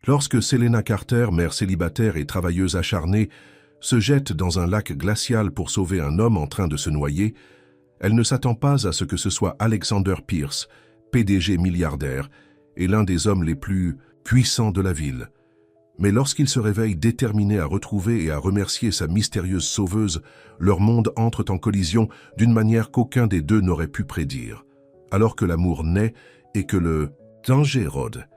Lorsque Selena Carter, mère célibataire et travailleuse acharnée, se jette dans un lac glacial pour sauver un homme en train de se noyer, elle ne s'attend pas à ce que ce soit Alexander Pierce, PDG milliardaire et l'un des hommes les plus puissants de la ville. Mais lorsqu'il se réveille déterminé à retrouver et à remercier sa mystérieuse sauveuse, leurs mondes entrent en collision d'une manière qu'aucun des deux n'aurait pu prédire. Alors que l'amour naît et que le danger rôde,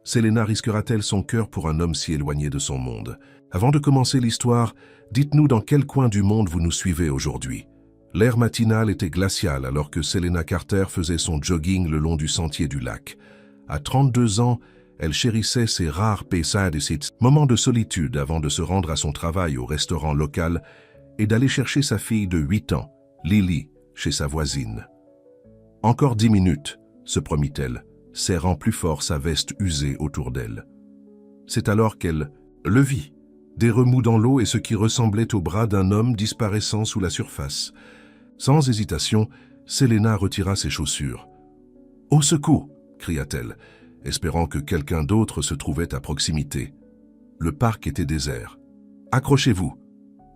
Selena risquera-t-elle son cœur pour un homme si éloigné de son monde? Avant de commencer l'histoire, dites-nous dans quel coin du monde vous nous suivez aujourd'hui. L'air matinal était glacial alors que Selena Carter faisait son jogging le long du sentier du lac. À 32 ans, elle chérissait ses rares paysades et ses moments de solitude avant de se rendre à son travail au restaurant local et d'aller chercher sa fille de 8 ans, Lily, chez sa voisine. « Encore 10 minutes », se promit-elle, serrant plus fort sa veste usée autour d'elle. C'est alors qu'elle le vit, des remous dans l'eau et ce qui ressemblait au bras d'un homme disparaissant sous la surface. Sans hésitation, Selena retira ses chaussures. « Au secours !» cria-t-elle, espérant que quelqu'un d'autre se trouvait à proximité. Le parc était désert. « Accrochez-vous !»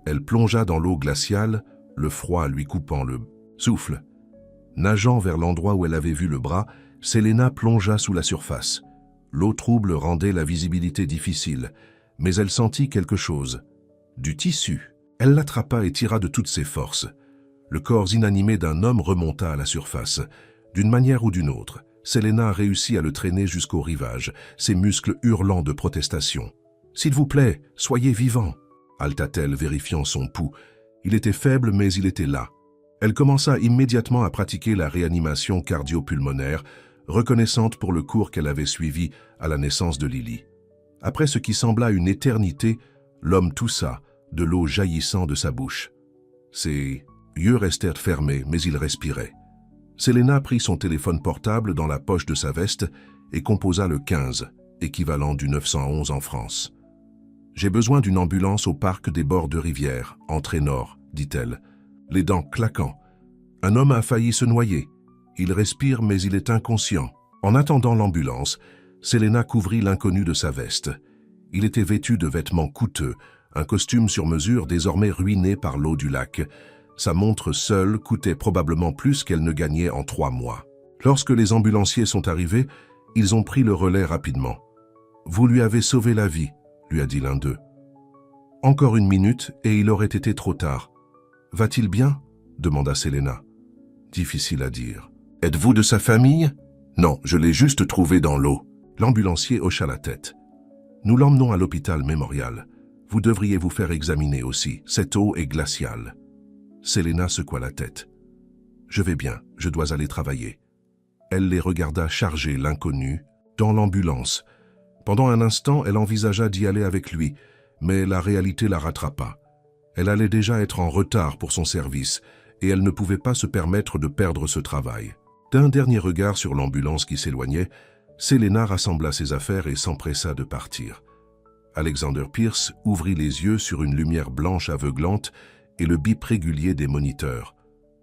Elle plongea dans l'eau glaciale, le froid lui coupant le souffle. Nageant vers l'endroit où elle avait vu le bras, Selena plongea sous la surface. L'eau trouble rendait la visibilité difficile, mais elle sentit quelque chose. Du tissu. Elle l'attrapa et tira de toutes ses forces. Le corps inanimé d'un homme remonta à la surface. D'une manière ou d'une autre, Selena réussit à le traîner jusqu'au rivage, ses muscles hurlant de protestation. « S'il vous plaît, soyez vivant !» halta-t-elle, vérifiant son pouls. Il était faible, mais il était là. Elle commença immédiatement à pratiquer la réanimation cardio-pulmonaire, reconnaissante pour le cours qu'elle avait suivi à la naissance de Lily. Après ce qui sembla une éternité, l'homme toussa, de l'eau jaillissant de sa bouche. Ses yeux restèrent fermés, mais il respirait. Selena prit son téléphone portable dans la poche de sa veste et composa le 15, équivalent du 911 en France. « J'ai besoin d'une ambulance au parc des bords de rivière, entrée nord, » dit-elle, les dents claquant. « Un homme a failli se noyer. Il respire, mais il est inconscient. » En attendant l'ambulance, Selena couvrit l'inconnu de sa veste. Il était vêtu de vêtements coûteux, un costume sur mesure désormais ruiné par l'eau du lac. Sa montre seule coûtait probablement plus qu'elle ne gagnait en 3 mois. Lorsque les ambulanciers sont arrivés, ils ont pris le relais rapidement. « Vous lui avez sauvé la vie », lui a dit l'un d'eux. Encore 1 minute et il aurait été trop tard. « Va-t-il bien ?» demanda Selena. Difficile à dire. « Êtes-vous de sa famille ?»« Non, je l'ai juste trouvé dans l'eau. » L'ambulancier hocha la tête. « Nous l'emmenons à l'hôpital mémorial. Vous devriez vous faire examiner aussi. Cette eau est glaciale. » Selena secoua la tête. « Je vais bien, je dois aller travailler. » Elle les regarda charger l'inconnu dans l'ambulance. Pendant un instant, elle envisagea d'y aller avec lui, mais la réalité la rattrapa. Elle allait déjà être en retard pour son service et elle ne pouvait pas se permettre de perdre ce travail. D'un dernier regard sur l'ambulance qui s'éloignait, Selena rassembla ses affaires et s'empressa de partir. Alexander Pierce ouvrit les yeux sur une lumière blanche aveuglante et le bip régulier des moniteurs.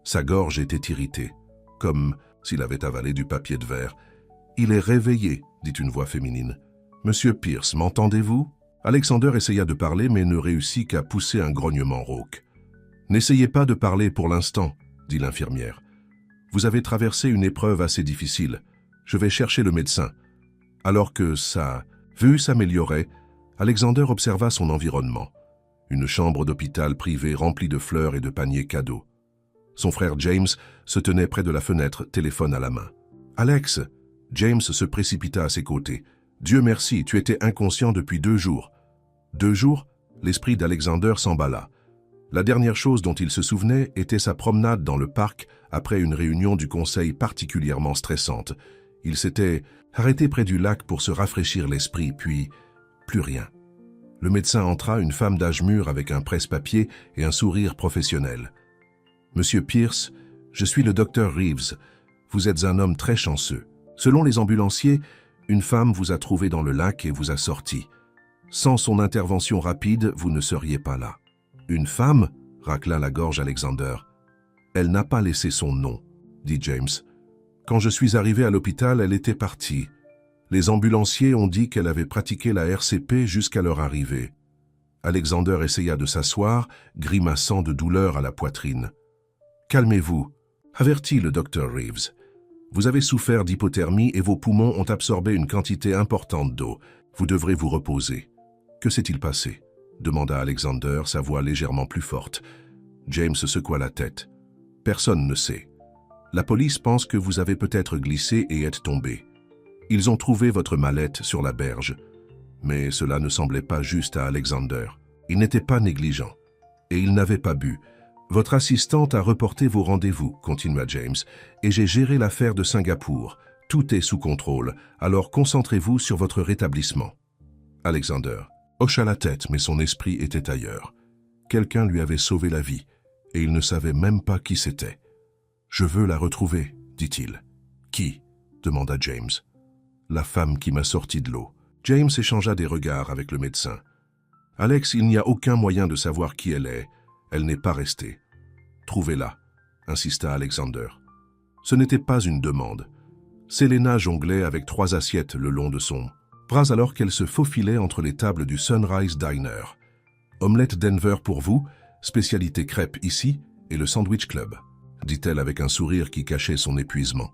Sa gorge était irritée, comme s'il avait avalé du papier de verre. « Il est réveillé », dit une voix féminine. « Monsieur Pierce, m'entendez-vous » Alexander essaya de parler mais ne réussit qu'à pousser un grognement rauque. « N'essayez pas de parler pour l'instant, » dit l'infirmière. « Vous avez traversé une épreuve assez difficile. Je vais chercher le médecin. » Alors que sa vue s'améliorait, Alexander observa son environnement. Une chambre d'hôpital privée remplie de fleurs et de paniers cadeaux. Son frère James se tenait près de la fenêtre, téléphone à la main. « Alex !» James se précipita à ses côtés. « Dieu merci, tu étais inconscient depuis 2 jours. » 2 jours, l'esprit d'Alexander s'emballa. La dernière chose dont il se souvenait était sa promenade dans le parc après une réunion du conseil particulièrement stressante. Il s'était arrêté près du lac pour se rafraîchir l'esprit, puis plus rien. Le médecin entra, une femme d'âge mûr avec un presse-papier et un sourire professionnel. « Monsieur Pierce, je suis le docteur Reeves. Vous êtes un homme très chanceux. Selon les ambulanciers, une femme vous a trouvé dans le lac et vous a sorti. Sans son intervention rapide, vous ne seriez pas là. »« Une femme ?» racla la gorge Alexander. « Elle n'a pas laissé son nom, » dit James. « Quand je suis arrivé à l'hôpital, elle était partie. Les ambulanciers ont dit qu'elle avait pratiqué la RCP jusqu'à leur arrivée. Alexander essaya de s'asseoir, grimaçant de douleur à la poitrine. « Calmez-vous », avertit le docteur Reeves. « Vous avez souffert d'hypothermie et vos poumons ont absorbé une quantité importante d'eau. Vous devrez vous reposer. » « Que s'est-il passé ?» demanda Alexander, sa voix légèrement plus forte. James secoua la tête. « Personne ne sait. La police pense que vous avez peut-être glissé et êtes tombé. Ils ont trouvé votre mallette sur la berge. Mais cela ne semblait pas juste à Alexander. Il n'était pas négligent. Et il n'avait pas bu. Votre assistante a reporté vos rendez-vous, continua James, et j'ai géré l'affaire de Singapour. Tout est sous contrôle, alors concentrez-vous sur votre rétablissement. » Alexander hocha la tête, mais son esprit était ailleurs. Quelqu'un lui avait sauvé la vie, et il ne savait même pas qui c'était. « Je veux la retrouver, dit-il. »« Qui ?» demanda James. « La femme qui m'a sorti de l'eau. » James échangea des regards avec le médecin. « Alex, il n'y a aucun moyen de savoir qui elle est. Elle n'est pas restée. »« Trouvez-la, » insista Alexander. Ce n'était pas une demande. Selena jonglait avec 3 assiettes le long de son bras alors qu'elle se faufilait entre les tables du Sunrise Diner. « Omelette Denver pour vous, spécialité crêpe ici et le Sandwich Club, » dit-elle avec un sourire qui cachait son épuisement.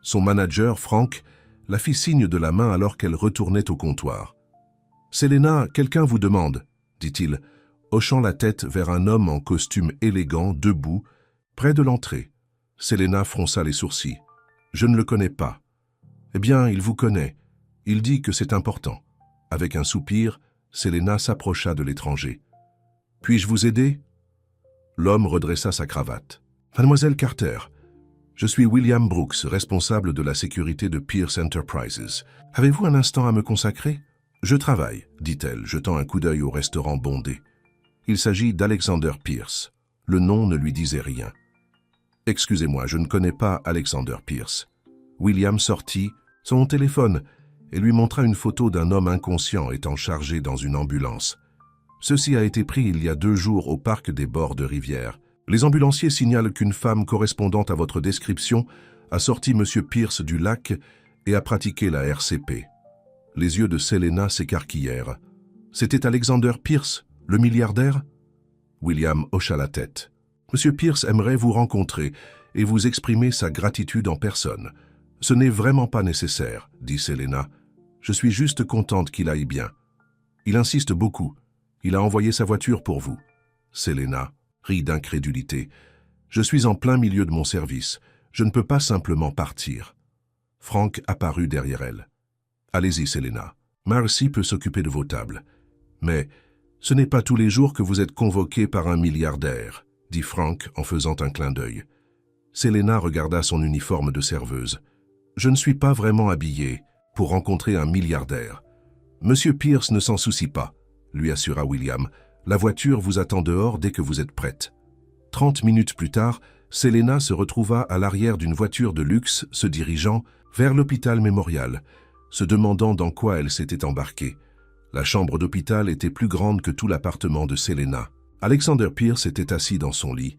Son manager, Frank, la fit signe de la main alors qu'elle retournait au comptoir. « Selena, quelqu'un vous demande, » dit-il, hochant la tête vers un homme en costume élégant, debout, près de l'entrée. Selena fronça les sourcils. « Je ne le connais pas. »« Eh bien, il vous connaît. Il dit que c'est important. » Avec un soupir, Selena s'approcha de l'étranger. « Puis-je vous aider ?» L'homme redressa sa cravate. « Mademoiselle Carter, je suis William Brooks, responsable de la sécurité de Pierce Enterprises. Avez-vous un instant à me consacrer ? » « Je travaille, » dit-elle, jetant un coup d'œil au restaurant bondé. Il s'agit d'Alexander Pierce. Le nom ne lui disait rien. « Excusez-moi, je ne connais pas Alexander Pierce. » William sortit son téléphone et lui montra une photo d'un homme inconscient étant chargé dans une ambulance. Ceci a été pris il y a 2 jours au parc des bords de rivière. Les ambulanciers signalent qu'une femme correspondant à votre description a sorti M. Pierce du lac et a pratiqué la RCP. Les yeux de Selena s'écarquillèrent. « C'était Alexander Pierce, le milliardaire ?» William hocha la tête. « M. Pierce aimerait vous rencontrer et vous exprimer sa gratitude en personne. Ce n'est vraiment pas nécessaire, » dit Selena. « Je suis juste contente qu'il aille bien. Il insiste beaucoup. Il a envoyé sa voiture pour vous. » Selena rit d'incrédulité. « Je suis en plein milieu de mon service. Je ne peux pas simplement partir. » Frank apparut derrière elle. « Allez-y, Selena. Marcy peut s'occuper de vos tables. Mais ce n'est pas tous les jours que vous êtes convoqué par un milliardaire, » dit Frank en faisant un clin d'œil. Selena regarda son uniforme de serveuse. « Je ne suis pas vraiment habillée pour rencontrer un milliardaire. »« Monsieur Pierce ne s'en soucie pas, » lui assura William. « La voiture vous attend dehors dès que vous êtes prête. » 30 minutes plus tard, Selena se retrouva à l'arrière d'une voiture de luxe se dirigeant vers l'hôpital mémorial, se demandant dans quoi elle s'était embarquée. La chambre d'hôpital était plus grande que tout l'appartement de Selena. Alexander Pierce était assis dans son lit,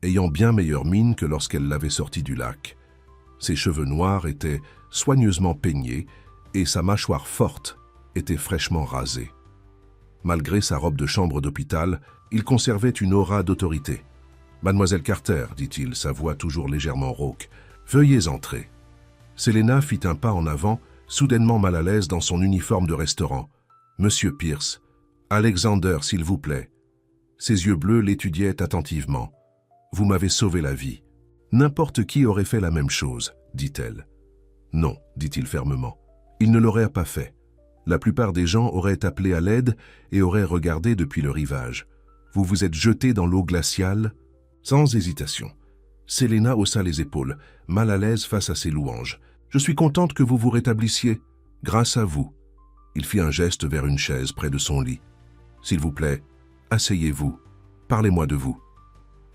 ayant bien meilleure mine que lorsqu'elle l'avait sorti du lac. Ses cheveux noirs étaient soigneusement peignés et sa mâchoire forte était fraîchement rasée. Malgré sa robe de chambre d'hôpital, il conservait une aura d'autorité. « Mademoiselle Carter, » dit-il, sa voix toujours légèrement rauque, « veuillez entrer. » Selena fit un pas en avant, soudainement mal à l'aise dans son uniforme de restaurant. « Monsieur Pierce, Alexander, s'il vous plaît. » Ses yeux bleus l'étudiaient attentivement. « Vous m'avez sauvé la vie. »« N'importe qui aurait fait la même chose, » dit-elle. « Non, » dit-il fermement. « Il ne l'aurait pas fait. La plupart des gens auraient appelé à l'aide et auraient regardé depuis le rivage. Vous vous êtes jeté dans l'eau glaciale ?» Sans hésitation. Selena haussa les épaules, mal à l'aise face à ses louanges. « Je suis contente que vous vous rétablissiez. Grâce à vous. » Il fit un geste vers une chaise près de son lit. « S'il vous plaît, asseyez-vous. Parlez-moi de vous. »«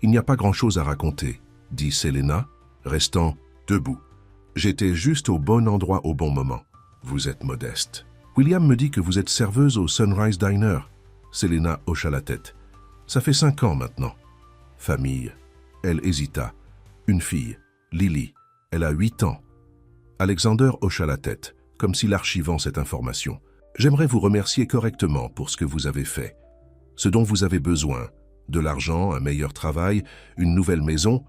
Il n'y a pas grand-chose à raconter, » dit Selena, restant debout. « J'étais juste au bon endroit au bon moment. Vous êtes modeste. »« William me dit que vous êtes serveuse au Sunrise Diner. » Selena hocha la tête. « Ça fait 5 ans maintenant. » Famille. Elle hésita. Une fille, Lily. Elle a 8 ans. Alexander hocha la tête. comme s'il archivant cette information. « J'aimerais vous remercier correctement pour ce que vous avez fait. Ce dont vous avez besoin, de l'argent, un meilleur travail, une nouvelle maison,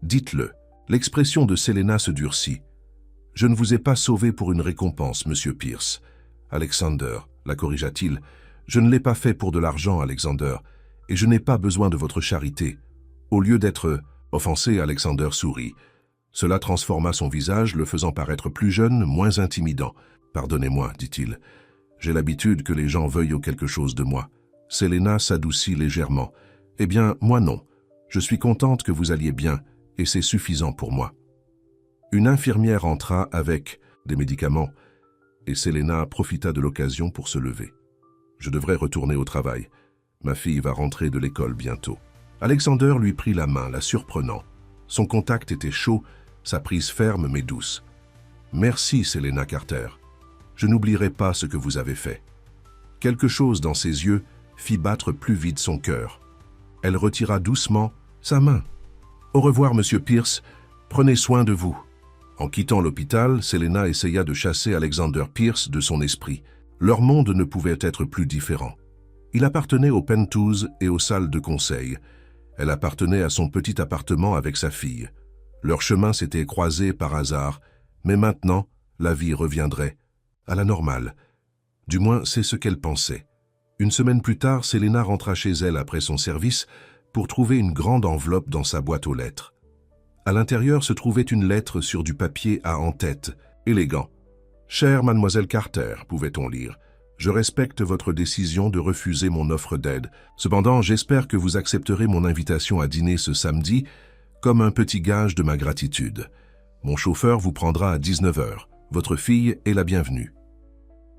dites-le. » L'expression de Selena se durcit. « Je ne vous ai pas sauvé pour une récompense, Monsieur Pierce. »« Alexander, la corrigea-t-il, je ne l'ai pas fait pour de l'argent, Alexander, et je n'ai pas besoin de votre charité. » Au lieu d'être offensé, Alexander sourit. Cela transforma son visage, le faisant paraître plus jeune, moins intimidant. « Pardonnez-moi, dit-il. J'ai l'habitude que les gens veuillent quelque chose de moi. » Selena s'adoucit légèrement. « Eh bien, moi non. Je suis contente que vous alliez bien, et c'est suffisant pour moi. » Une infirmière entra avec des médicaments, et Selena profita de l'occasion pour se lever. « Je devrais retourner au travail. Ma fille va rentrer de l'école bientôt. » Alexander lui prit la main, la surprenant. Son contact était chaud, sa prise ferme mais douce. « Merci, Selena Carter. Je n'oublierai pas ce que vous avez fait. » Quelque chose dans ses yeux fit battre plus vite son cœur. Elle retira doucement sa main. « Au revoir, Monsieur Pierce. Prenez soin de vous. » En quittant l'hôpital, Selena essaya de chasser Alexander Pierce de son esprit. Leur monde ne pouvait être plus différent. Il appartenait aux penthouse et aux salles de conseil. Elle appartenait à son petit appartement avec sa fille. Leurs chemins s'étaient croisés par hasard, mais maintenant, la vie reviendrait à la normale. Du moins, c'est ce qu'elle pensait. Une semaine plus tard, Selena rentra chez elle après son service pour trouver une grande enveloppe dans sa boîte aux lettres. À l'intérieur se trouvait une lettre sur du papier à en-tête, élégant. « Chère mademoiselle Carter », pouvait-on lire. « Je respecte votre décision de refuser mon offre d'aide. Cependant, j'espère que vous accepterez mon invitation à dîner ce samedi comme un petit gage de ma gratitude. Mon chauffeur vous prendra à 19h. Votre fille est la bienvenue.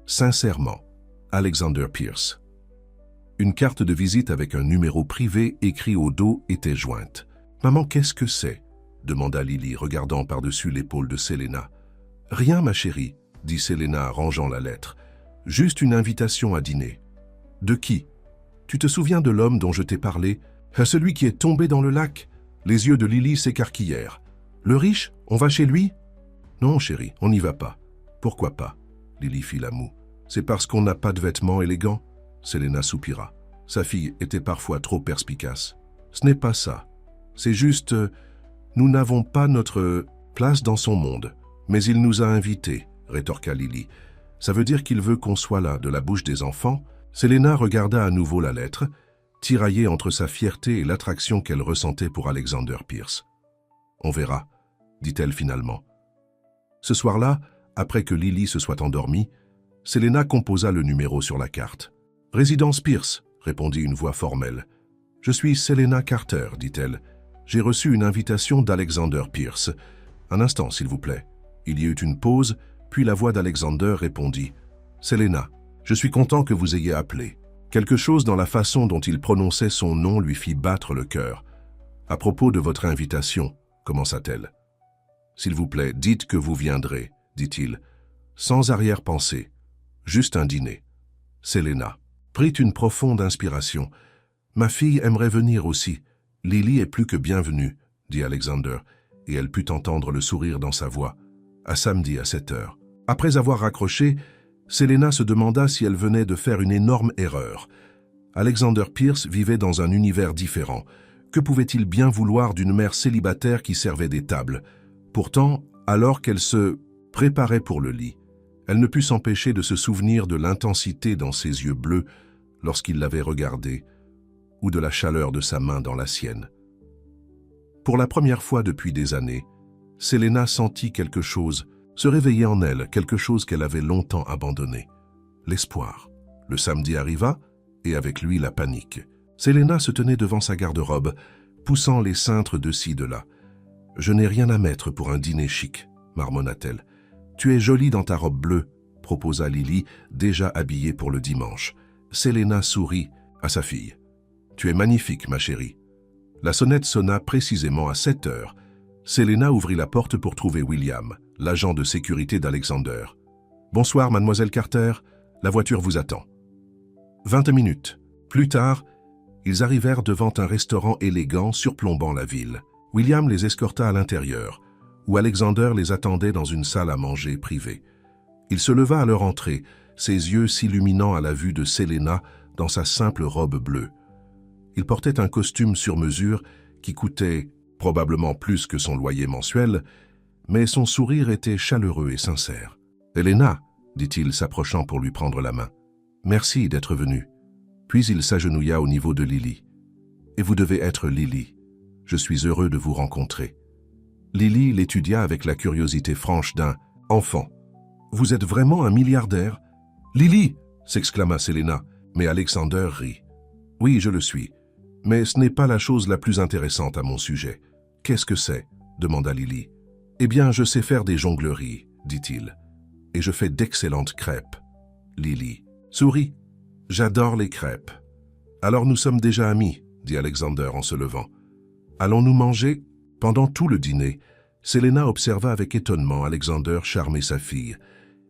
Sincèrement, Alexander Pierce. » Une carte de visite avec un numéro privé écrit au dos était jointe. « Maman, qu'est-ce que c'est ?» demanda Lily, regardant par-dessus l'épaule de Selena. « Rien, ma chérie, » dit Selena, rangeant la lettre. « Juste une invitation à dîner. »« De qui ? Tu te souviens de l'homme dont je t'ai parlé ? À celui qui est tombé dans le lac ?» Les yeux de Lily s'écarquillèrent. « Le riche ? On va chez lui ?»« Non, chérie, on n'y va pas. »« Pourquoi pas ?» Lily fit la moue. « C'est parce qu'on n'a pas de vêtements élégants ?» Selena soupira. Sa fille était parfois trop perspicace. « Ce n'est pas ça. C'est juste... nous n'avons pas notre place dans son monde. Mais il nous a invités, » rétorqua Lily. « Ça veut dire qu'il veut qu'on soit là, de la bouche des enfants ?» Selena regarda à nouveau la lettre, tiraillée entre sa fierté et l'attraction qu'elle ressentait pour Alexander Pierce. « On verra, » dit-elle finalement. Ce soir-là, après que Lily se soit endormie, Selena composa le numéro sur la carte. « Résidence Pierce », répondit une voix formelle. « Je suis Selena Carter, » dit-elle. « J'ai reçu une invitation d'Alexander Pierce. Un instant, s'il vous plaît. » Il y eut une pause, puis la voix d'Alexander répondit. « Selena, je suis content que vous ayez appelé. » Quelque chose dans la façon dont il prononçait son nom lui fit battre le cœur. « À propos de votre invitation, » commença-t-elle. « S'il vous plaît, dites que vous viendrez, » dit-il, sans arrière-pensée. Juste un dîner. Selena prit une profonde inspiration. « Ma fille aimerait venir aussi. Lily est plus que bienvenue, » dit Alexander, et elle put entendre le sourire dans sa voix. « À samedi à 7h. » Après avoir raccroché, Selena se demanda si elle venait de faire une énorme erreur. Alexander Pierce vivait dans un univers différent. Que pouvait-il bien vouloir d'une mère célibataire qui servait des tables? Pourtant, alors qu'elle se préparait pour le lit, elle ne put s'empêcher de se souvenir de l'intensité dans ses yeux bleus lorsqu'il l'avait regardée, ou de la chaleur de sa main dans la sienne. Pour la première fois depuis des années, Selena sentit quelque chose se réveiller en elle, quelque chose qu'elle avait longtemps abandonné. L'espoir. Le samedi arriva, et avec lui la panique. Selena se tenait devant sa garde-robe, poussant les cintres de ci, de là. « Je n'ai rien à mettre pour un dîner chic, » marmonna-t-elle. « Tu es jolie dans ta robe bleue, » proposa Lily, déjà habillée pour le dimanche. Selena sourit à sa fille. « Tu es magnifique, ma chérie. » La sonnette sonna précisément à 7h. Selena ouvrit la porte pour trouver William, l'agent de sécurité d'Alexander. « Bonsoir, mademoiselle Carter. La voiture vous attend. » 20 minutes. Plus tard, ils arrivèrent devant un restaurant élégant surplombant la ville. William les escorta à l'intérieur, où Alexander les attendait dans une salle à manger privée. Il se leva à leur entrée, ses yeux s'illuminant à la vue de Selena dans sa simple robe bleue. Il portait un costume sur mesure qui coûtait probablement plus que son loyer mensuel, mais son sourire était chaleureux et sincère. « Elena » dit-il s'approchant pour lui prendre la main. « Merci d'être venue. » Puis il s'agenouilla au niveau de Lily. « Et vous devez être Lily. Je suis heureux de vous rencontrer. » Lily l'étudia avec la curiosité franche d'un enfant. « Vous êtes vraiment un milliardaire ?»« Lily !» s'exclama Selena, mais Alexander rit. « Oui, je le suis. Mais ce n'est pas la chose la plus intéressante à mon sujet. »« Qu'est-ce que c'est ?» demanda Lily. « Eh bien, je sais faire des jongleries, dit-il. Et je fais d'excellentes crêpes. » Lily sourit. « J'adore les crêpes. »« Alors nous sommes déjà amis, » dit Alexander en se levant. « Allons-nous manger ?» Pendant tout le dîner, Selena observa avec étonnement Alexander charmer sa fille,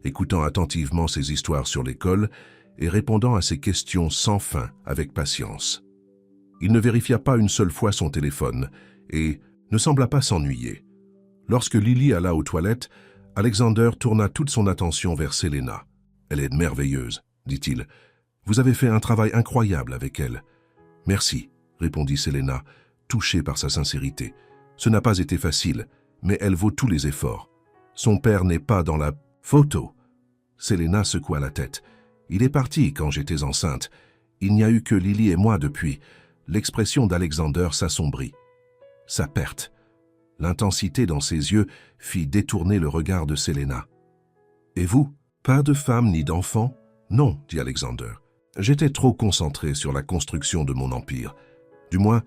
écoutant attentivement ses histoires sur l'école et répondant à ses questions sans fin avec patience. Il ne vérifia pas une seule fois son téléphone et ne sembla pas s'ennuyer. Lorsque Lily alla aux toilettes, Alexander tourna toute son attention vers Selena. « Elle est merveilleuse, » dit-il. « Vous avez fait un travail incroyable avec elle. »« Merci, » répondit Selena, touchée par sa sincérité. « Ce n'a pas été facile, mais elle vaut tous les efforts. Son père n'est pas dans la photo. » Selena secoua la tête. « Il est parti quand j'étais enceinte. Il n'y a eu que Lily et moi depuis. » L'expression d'Alexander s'assombrit. Sa perte. L'intensité dans ses yeux fit détourner le regard de Selena. « Et vous, pas de femme ni d'enfant ?»« Non, » dit Alexander. « J'étais trop concentré sur la construction de mon empire. Du moins,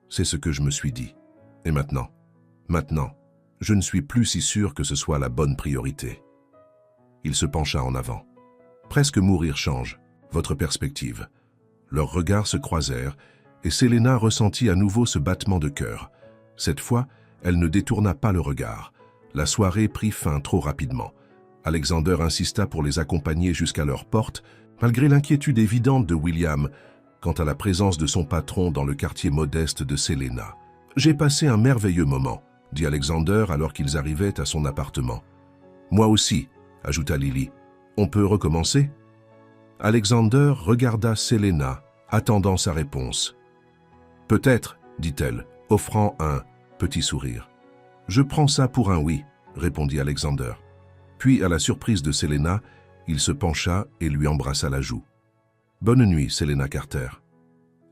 c'est ce que je me suis dit. Et maintenant, je ne suis plus si sûr que ce soit la bonne priorité. » Il se pencha en avant. « Presque mourir change, votre perspective. » Leurs regards se croisèrent et Selena ressentit à nouveau ce battement de cœur. Cette fois, elle ne détourna pas le regard. La soirée prit fin trop rapidement. Alexander insista pour les accompagner jusqu'à leur porte, malgré l'inquiétude évidente de William quant à la présence de son patron dans le quartier modeste de Selena. « J'ai passé un merveilleux moment, » dit Alexander alors qu'ils arrivaient à son appartement. « Moi aussi, » ajouta Lily. « On peut recommencer ?» Alexander regarda Selena, attendant sa réponse. « Peut-être, » dit-elle, offrant un petit sourire. « Je prends ça pour un oui, » répondit Alexander. Puis, à la surprise de Selena, il se pencha et lui embrassa la joue. « Bonne nuit, Selena Carter. »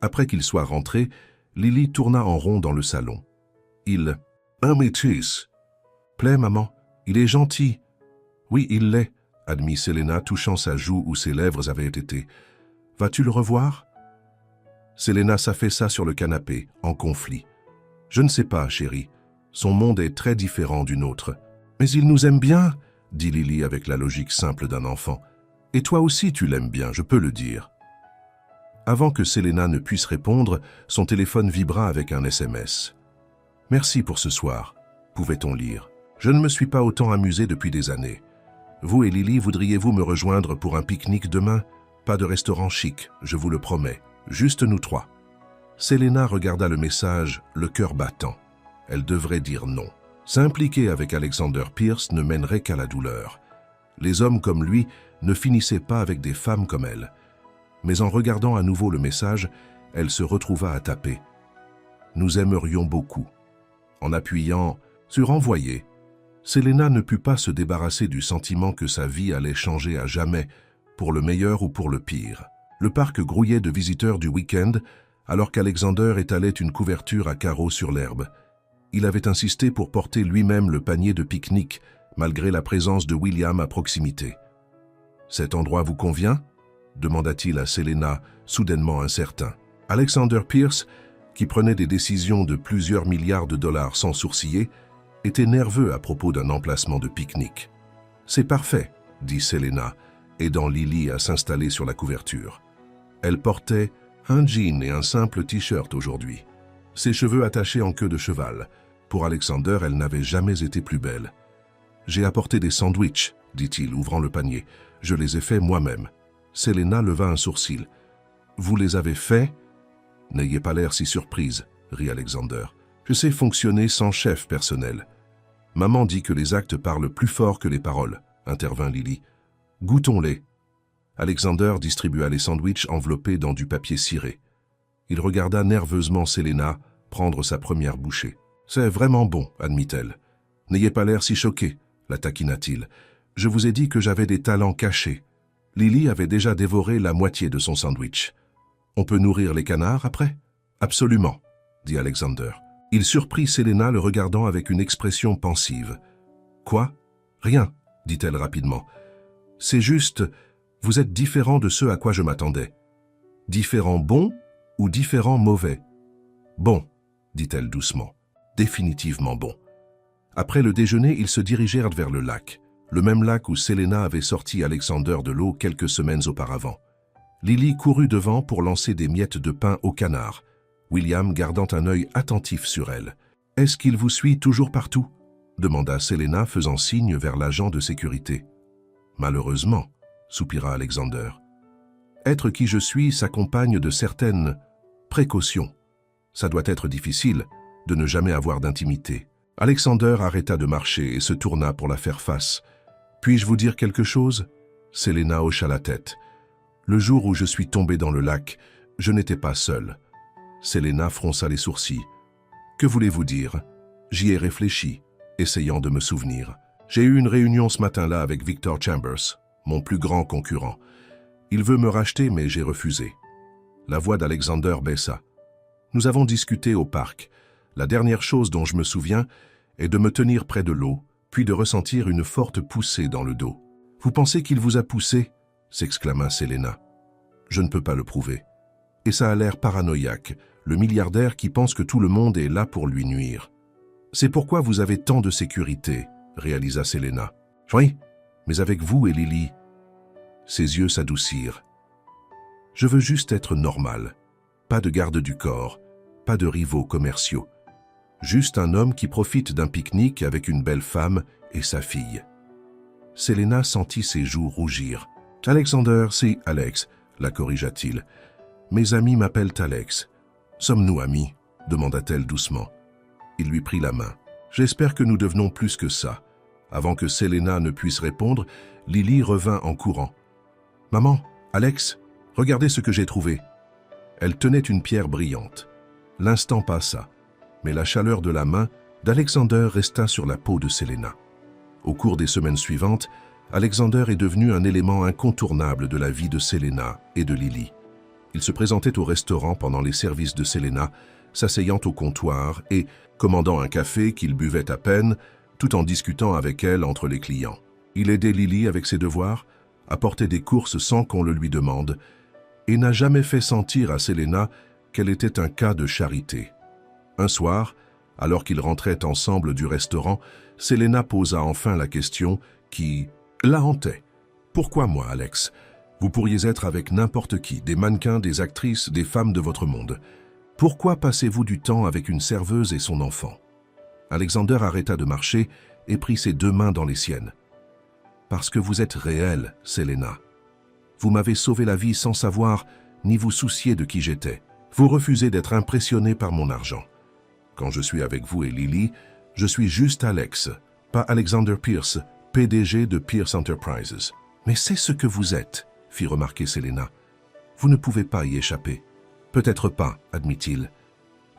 Après qu'il soit rentré, Lily tourna en rond dans le salon. « Il... un métis. »« Plaît, maman. Il est gentil. »« Oui, il l'est, » admit Selena, touchant sa joue où ses lèvres avaient été. « Vas-tu le revoir ?» Selena s'affaissa sur le canapé, en conflit. « Je ne sais pas, chérie. Son monde est très différent du nôtre. »« Mais il nous aime bien, » dit Lily avec la logique simple d'un enfant. « Et toi aussi tu l'aimes bien, je peux le dire. » Avant que Selena ne puisse répondre, son téléphone vibra avec un SMS. « Merci pour ce soir. » pouvait-on lire. « Je ne me suis pas autant amusé depuis des années. Vous et Lily, voudriez-vous me rejoindre pour un pique-nique demain? Pas de restaurant chic, je vous le promets. Juste nous trois. » Selena regarda le message, le cœur battant. Elle devrait dire non. S'impliquer avec Alexander Pierce ne mènerait qu'à la douleur. Les hommes comme lui ne finissaient pas avec des femmes comme elle. Mais en regardant à nouveau le message, elle se retrouva à taper. « Nous aimerions beaucoup. » En appuyant sur « Envoyer », Selena ne put pas se débarrasser du sentiment que sa vie allait changer à jamais, pour le meilleur ou pour le pire. Le parc grouillait de visiteurs du week-end, alors qu'Alexander étalait une couverture à carreaux sur l'herbe. Il avait insisté pour porter lui-même le panier de pique-nique, malgré la présence de William à proximité. « Cet endroit vous convient ?» demanda-t-il à Selena, soudainement incertain. Alexander Pierce, qui prenait des décisions de plusieurs milliards de dollars sans sourciller, était nerveux à propos d'un emplacement de pique-nique. « C'est parfait, » dit Selena, aidant Lily à s'installer sur la couverture. Elle portait un jean et un simple t-shirt aujourd'hui. Ses cheveux attachés en queue de cheval. Pour Alexander, elle n'avait jamais été plus belle. « J'ai apporté des sandwichs, » dit-il, ouvrant le panier. « Je les ai faits moi-même. » Selena leva un sourcil. « Vous les avez faits ?»« N'ayez pas l'air si surprise, » rit Alexander. « Je sais fonctionner sans chef personnel. »« Maman dit que les actes parlent plus fort que les paroles, » intervint Lily. Goûtons-les. Alexander distribua les sandwichs enveloppés dans du papier ciré. Il regarda nerveusement Selena prendre sa première bouchée. « C'est vraiment bon, admit-elle. N'ayez pas l'air si choqué, la taquina-t-il. Je vous ai dit que j'avais des talents cachés. Lily avait déjà dévoré la moitié de son sandwich. On peut nourrir les canards après? Absolument, dit Alexander. Il surprit Selena le regardant avec une expression pensive. Quoi? Rien, dit-elle rapidement. C'est juste, vous êtes différent de ceux à quoi je m'attendais. Différent bon ou différent mauvais? Bon, dit-elle doucement. Définitivement bon. Après le déjeuner, ils se dirigèrent vers le lac. Le même lac où Selena avait sorti Alexander de l'eau quelques semaines auparavant. Lily courut devant pour lancer des miettes de pain au canard, William gardant un œil attentif sur elle. « Est-ce qu'il vous suit toujours partout ?» demanda Selena faisant signe vers l'agent de sécurité. « Malheureusement, » soupira Alexander. « Être qui je suis s'accompagne de certaines précautions. Ça doit être difficile de ne jamais avoir d'intimité. » Alexander arrêta de marcher et se tourna pour la faire face. « Puis-je vous dire quelque chose ?» Selena hocha la tête. « Le jour où je suis tombé dans le lac, je n'étais pas seul. » Selena fronça les sourcils. « Que voulez-vous dire ?» J'y ai réfléchi, essayant de me souvenir. J'ai eu une réunion ce matin-là avec Victor Chambers, mon plus grand concurrent. Il veut me racheter, mais j'ai refusé. La voix d'Alexander baissa. Nous avons discuté au parc. La dernière chose dont je me souviens est de me tenir près de l'eau, puis de ressentir une forte poussée dans le dos. « Vous pensez qu'il vous a poussé ?» s'exclama Selena. « Je ne peux pas le prouver. Et ça a l'air paranoïaque, le milliardaire qui pense que tout le monde est là pour lui nuire. C'est pourquoi vous avez tant de sécurité, réalisa Selena. Oui, mais avec vous et Lily. Ses yeux s'adoucirent. Je veux juste être normal. Pas de garde du corps, pas de rivaux commerciaux. Juste un homme qui profite d'un pique-nique avec une belle femme et sa fille. Selena sentit ses joues rougir. Alexander, c'est Alex, la corrigea-t-il. Mes amis m'appellent Alex. Sommes-nous amis? Demanda-t-elle doucement. Il lui prit la main. J'espère que nous devenons plus que ça. Avant que Selena ne puisse répondre, Lily revint en courant. Maman, Alex, regardez ce que j'ai trouvé. Elle tenait une pierre brillante. L'instant passa, mais la chaleur de la main d'Alexander resta sur la peau de Selena. Au cours des semaines suivantes, Alexander est devenu un élément incontournable de la vie de Selena et de Lily. Il se présentait au restaurant pendant les services de Selena, s'asseyant au comptoir et commandant un café qu'il buvait à peine, tout en discutant avec elle entre les clients. Il aidait Lily avec ses devoirs, apportait des courses sans qu'on le lui demande, et n'a jamais fait sentir à Selena qu'elle était un cas de charité. Un soir, alors qu'ils rentraient ensemble du restaurant, Selena posa enfin la question qui la hantait. « Pourquoi moi, Alex? Vous pourriez être avec n'importe qui, des mannequins, des actrices, des femmes de votre monde. Pourquoi passez-vous du temps avec une serveuse et son enfant ?» Alexander arrêta de marcher et prit ses deux mains dans les siennes. « Parce que vous êtes réelle, Selena. Vous m'avez sauvé la vie sans savoir ni vous soucier de qui j'étais. Vous refusez d'être impressionné par mon argent. Quand je suis avec vous et Lily, je suis juste Alex, pas Alexander Pierce, PDG de Pierce Enterprises. Mais c'est ce que vous êtes, fit remarquer Selena. Vous ne pouvez pas y échapper. Peut-être pas, admit-il.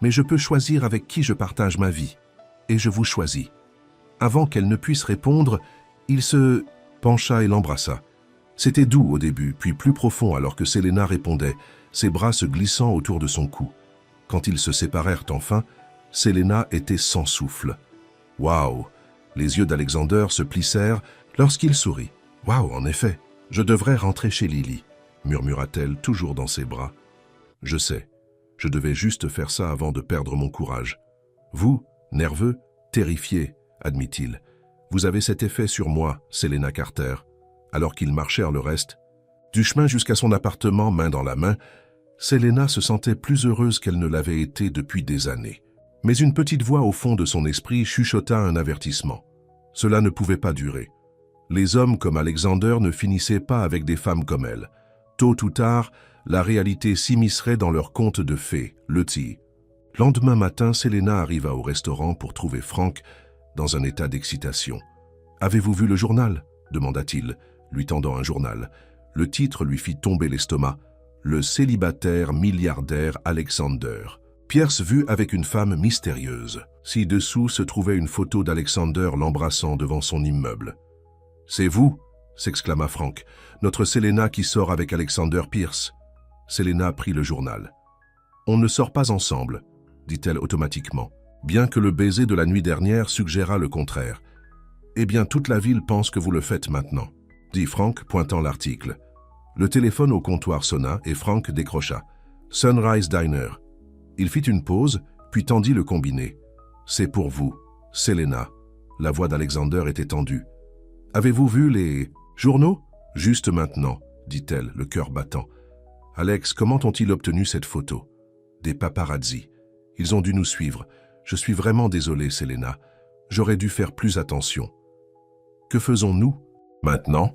Mais je peux choisir avec qui je partage ma vie. Et je vous choisis. Avant qu'elle ne puisse répondre, il se pencha et l'embrassa. C'était doux au début, puis plus profond alors que Selena répondait, ses bras se glissant autour de son cou. Quand ils se séparèrent enfin, Selena était sans souffle. « Waouh !» Les yeux d'Alexander se plissèrent lorsqu'il sourit. « Waouh, en effet, je devrais rentrer chez Lily », murmura-t-elle toujours dans ses bras. « Je sais, je devais juste faire ça avant de perdre mon courage. Vous, nerveux, terrifié, admit-il. Vous avez cet effet sur moi, Selena Carter. » Alors qu'ils marchèrent le reste, du chemin jusqu'à son appartement main dans la main, Selena se sentait plus heureuse qu'elle ne l'avait été depuis des années. Mais une petite voix au fond de son esprit chuchota un avertissement. Cela ne pouvait pas durer. Les hommes comme Alexander ne finissaient pas avec des femmes comme elle. Tôt ou tard, la réalité s'immiscerait dans leur conte de fées, le tea. Lendemain matin, Selena arriva au restaurant pour trouver Frank dans un état d'excitation. « Avez-vous vu le journal ?» demanda-t-il. lui tendant un journal. Le titre lui fit tomber l'estomac. Le célibataire milliardaire Alexander. Pierce vit avec une femme mystérieuse. Ci-dessous se trouvait une photo d'Alexander l'embrassant devant son immeuble. « C'est vous !» s'exclama Frank. « Notre Selena qui sort avec Alexander Pierce. » Selena prit le journal. « On ne sort pas ensemble, » dit-elle automatiquement, bien que le baiser de la nuit dernière suggéra le contraire. « Eh bien, toute la ville pense que vous le faites maintenant, » dit Frank, pointant l'article. Le téléphone au comptoir sonna et Frank décrocha. « Sunrise Diner. » Il fit une pause, puis tendit le combiné. « C'est pour vous, Selena. » La voix d'Alexander était tendue. « Avez-vous vu les journaux ?»« Juste maintenant, » dit-elle, le cœur battant. « Alex, comment ont-ils obtenu cette photo ?»« Des paparazzi. Ils ont dû nous suivre. Je suis vraiment désolé, Selena. J'aurais dû faire plus attention. » « Que faisons-nous maintenant ?»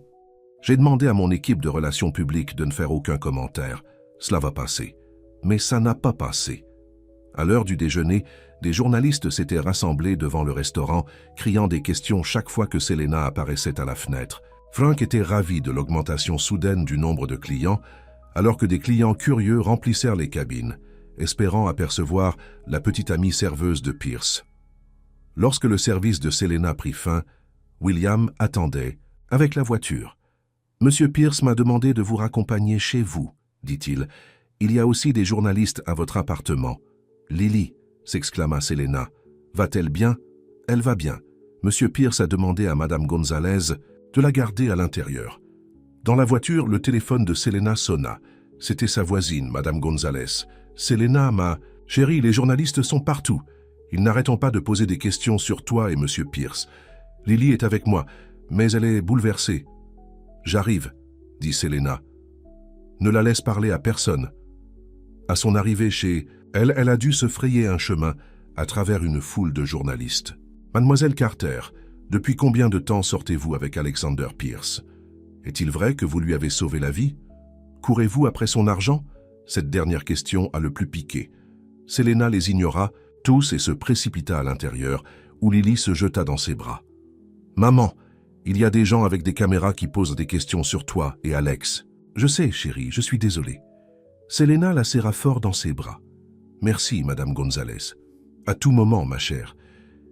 J'ai demandé à mon équipe de relations publiques de ne faire aucun commentaire. Cela va passer. Mais ça n'a pas passé. À l'heure du déjeuner, des journalistes s'étaient rassemblés devant le restaurant, criant des questions chaque fois que Selena apparaissait à la fenêtre. Frank était ravi de l'augmentation soudaine du nombre de clients, alors que des clients curieux remplissèrent les cabines, espérant apercevoir la petite amie serveuse de Pierce. Lorsque le service de Selena prit fin, William attendait, avec la voiture. « Monsieur Pierce m'a demandé de vous raccompagner chez vous, » dit-il. « Il y a aussi des journalistes à votre appartement. »« Lily » s'exclama Selena. « Va-t-elle bien ?»« Elle va bien. Monsieur Pierce a demandé à Madame Gonzalez de la garder à l'intérieur. » Dans la voiture, le téléphone de Selena sonna. C'était sa voisine, Madame Gonzalez. « Selena m'a... Chérie, les journalistes sont partout. Ils n'arrêtent pas de poser des questions sur toi et Monsieur Pierce. Lily est avec moi, mais elle est bouleversée. »« J'arrive, » dit Selena. « Ne la laisse parler à personne. » À son arrivée chez elle, elle a dû se frayer un chemin à travers une foule de journalistes. « Mademoiselle Carter, depuis combien de temps sortez-vous avec Alexander Pierce? Est-il vrai que vous lui avez sauvé la vie? Courez-vous après son argent ?» Cette dernière question a le plus piqué. Selena les ignora tous et se précipita à l'intérieur, où Lily se jeta dans ses bras. « Maman, il y a des gens avec des caméras qui posent des questions sur toi et Alex. »« Je sais, chérie, je suis désolée. » Selena la serra fort dans ses bras. « Merci, Madame Gonzalez. À tout moment, ma chère.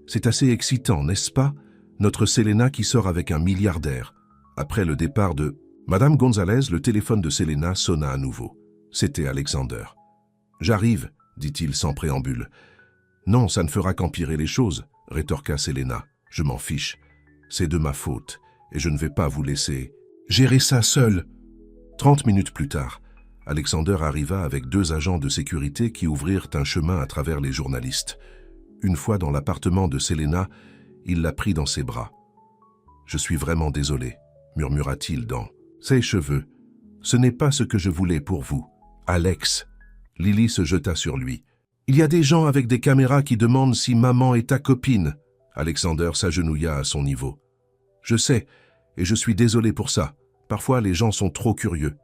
C'est assez excitant, n'est-ce pas? Notre Selena qui sort avec un milliardaire. » Après le départ de Madame Gonzalez, le téléphone de Selena sonna à nouveau. C'était Alexander. « J'arrive, » dit-il sans préambule. « Non, ça ne fera qu'empirer les choses, » rétorqua Selena. « Je m'en fiche. C'est de ma faute, et je ne vais pas vous laisser gérer ça seul. » 30 minutes plus tard, Alexander arriva avec 2 agents de sécurité qui ouvrirent un chemin à travers les journalistes. Une fois dans l'appartement de Selena, il la prit dans ses bras. « Je suis vraiment désolé, » murmura-t-il dans ses cheveux. « Ce n'est pas ce que je voulais pour vous. Alex !» Lily se jeta sur lui. « Il y a des gens avec des caméras qui demandent si maman est ta copine. » Alexander s'agenouilla à son niveau. « Je sais, et je suis désolé pour ça. Parfois, les gens sont trop curieux. »«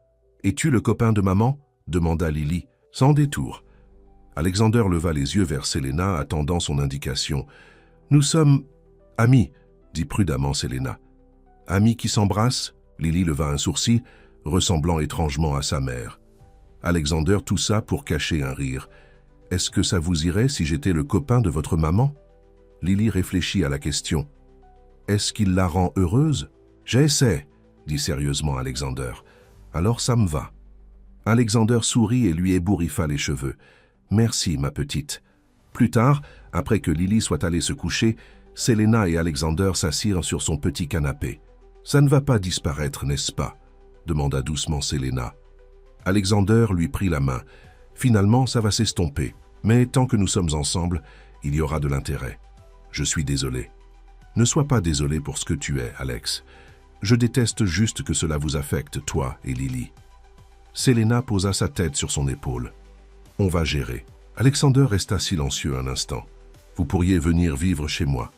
Es-tu le copain de maman ?» demanda Lily, sans détour. Alexander leva les yeux vers Selena, attendant son indication. « Nous sommes amis, » dit prudemment Selena. « Amis qui s'embrassent ?» Lily leva un sourcil, ressemblant étrangement à sa mère. Alexander toussa pour cacher un rire. « Est-ce que ça vous irait si j'étais le copain de votre maman ?» Lily réfléchit à la question. « Est-ce qu'il la rend heureuse ?»« J'essaie, » dit sérieusement Alexander. « Alors ça me va. » Alexander sourit et lui ébouriffa les cheveux. « Merci, ma petite. » Plus tard, après que Lily soit allée se coucher, Selena et Alexander s'assirent sur son petit canapé. « Ça ne va pas disparaître, n'est-ce pas ?» demanda doucement Selena. Alexander lui prit la main. « Finalement, ça va s'estomper. Mais tant que nous sommes ensemble, il y aura de l'intérêt. Je suis désolé. » « Ne sois pas désolé pour ce que tu es, Alex. Je déteste juste que cela vous affecte, toi et Lily. » Selena posa sa tête sur son épaule. « On va gérer. » Alexander resta silencieux un instant. « Vous pourriez venir vivre chez moi. »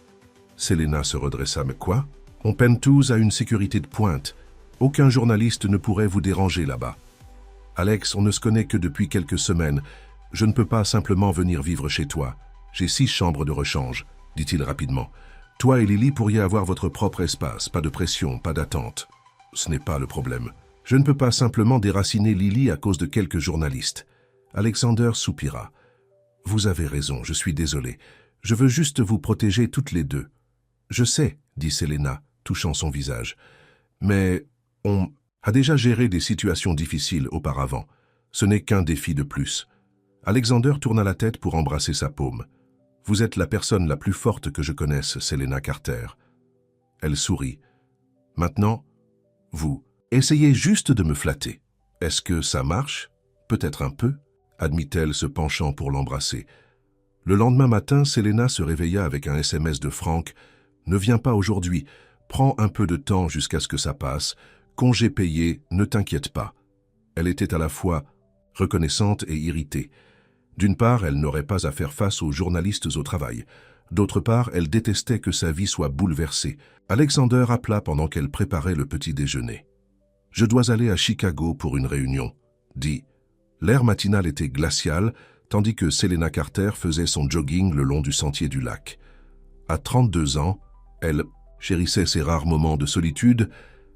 Selena se redressa. « Mais quoi? On peine tous à une sécurité de pointe. Aucun journaliste ne pourrait vous déranger là-bas. »« Alex, on ne se connaît que depuis quelques semaines. Je ne peux pas simplement venir vivre chez toi. J'ai 6 chambres de rechange, » dit-il rapidement. « Toi et Lily pourriez avoir votre propre espace, pas de pression, pas d'attente. » Ce n'est pas le problème. Je ne peux pas simplement déraciner Lily à cause de quelques journalistes. Alexander soupira. Vous avez raison, je suis désolé. Je veux juste vous protéger toutes les deux. Je sais, dit Selena, touchant son visage. Mais on a déjà géré des situations difficiles auparavant. Ce n'est qu'un défi de plus. Alexander tourna la tête pour embrasser sa paume. Vous êtes la personne la plus forte que je connaisse, Selena Carter. Elle sourit. Maintenant, vous, essayez juste de me flatter. Est-ce que ça marche? Peut-être un peu, admit-elle se penchant pour l'embrasser. Le lendemain matin, Selena se réveilla avec un SMS de Frank. Ne viens pas aujourd'hui, prends un peu de temps jusqu'à ce que ça passe. Congé payé, ne t'inquiète pas. Elle était à la fois reconnaissante et irritée. D'une part, elle n'aurait pas à faire face aux journalistes au travail. D'autre part, elle détestait que sa vie soit bouleversée. Alexander appela pendant qu'elle préparait le petit déjeuner. « Je dois aller à Chicago pour une réunion », dit. L'air matinal était glacial, tandis que Selena Carter faisait son jogging le long du sentier du lac. À 32 ans, elle chérissait ses rares moments de solitude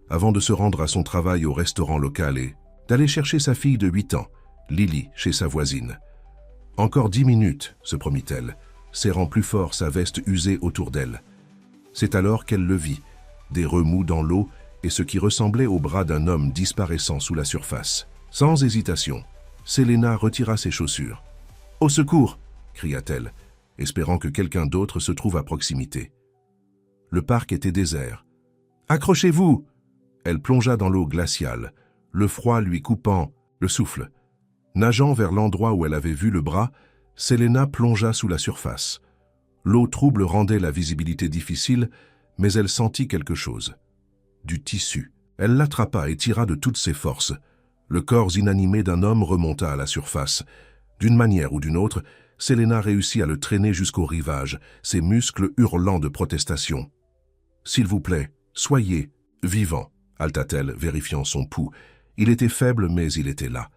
avant de se rendre à son travail au restaurant local et d'aller chercher sa fille de 8 ans, Lily, chez sa voisine. « Encore 10 minutes », se promit-elle, serrant plus fort sa veste usée autour d'elle. C'est alors qu'elle le vit, des remous dans l'eau et ce qui ressemblait au bras d'un homme disparaissant sous la surface. Sans hésitation, Selena retira ses chaussures. « Au secours !» cria-t-elle, espérant que quelqu'un d'autre se trouve à proximité. Le parc était désert. « Accrochez-vous !» Elle plongea dans l'eau glaciale, le froid lui coupant le souffle. Nageant vers l'endroit où elle avait vu le bras, Selena plongea sous la surface. L'eau trouble rendait la visibilité difficile, mais elle sentit quelque chose. Du tissu. Elle l'attrapa et tira de toutes ses forces. Le corps inanimé d'un homme remonta à la surface. D'une manière ou d'une autre, Selena réussit à le traîner jusqu'au rivage, ses muscles hurlant de protestation. « S'il vous plaît, soyez vivant », halta-t-elle, vérifiant son pouls. Il était faible, mais il était là.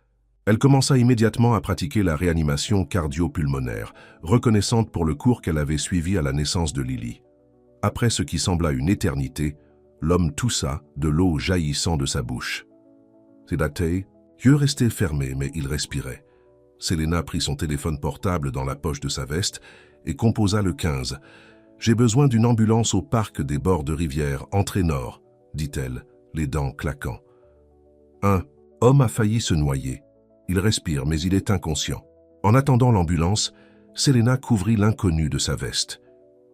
Elle commença immédiatement à pratiquer la réanimation cardio-pulmonaire, reconnaissante pour le cours qu'elle avait suivi à la naissance de Lily. Après ce qui sembla une éternité, l'homme toussa, de l'eau jaillissant de sa bouche. Sédaté, yeux restés fermés, mais il respirait. Selena prit son téléphone portable dans la poche de sa veste et composa le 15. « J'ai besoin d'une ambulance au parc des bords de rivière, entrée nord, » dit-elle, les dents claquant. Un homme a failli se noyer. Il respire, mais il est inconscient. En attendant l'ambulance, Selena couvrit l'inconnu de sa veste.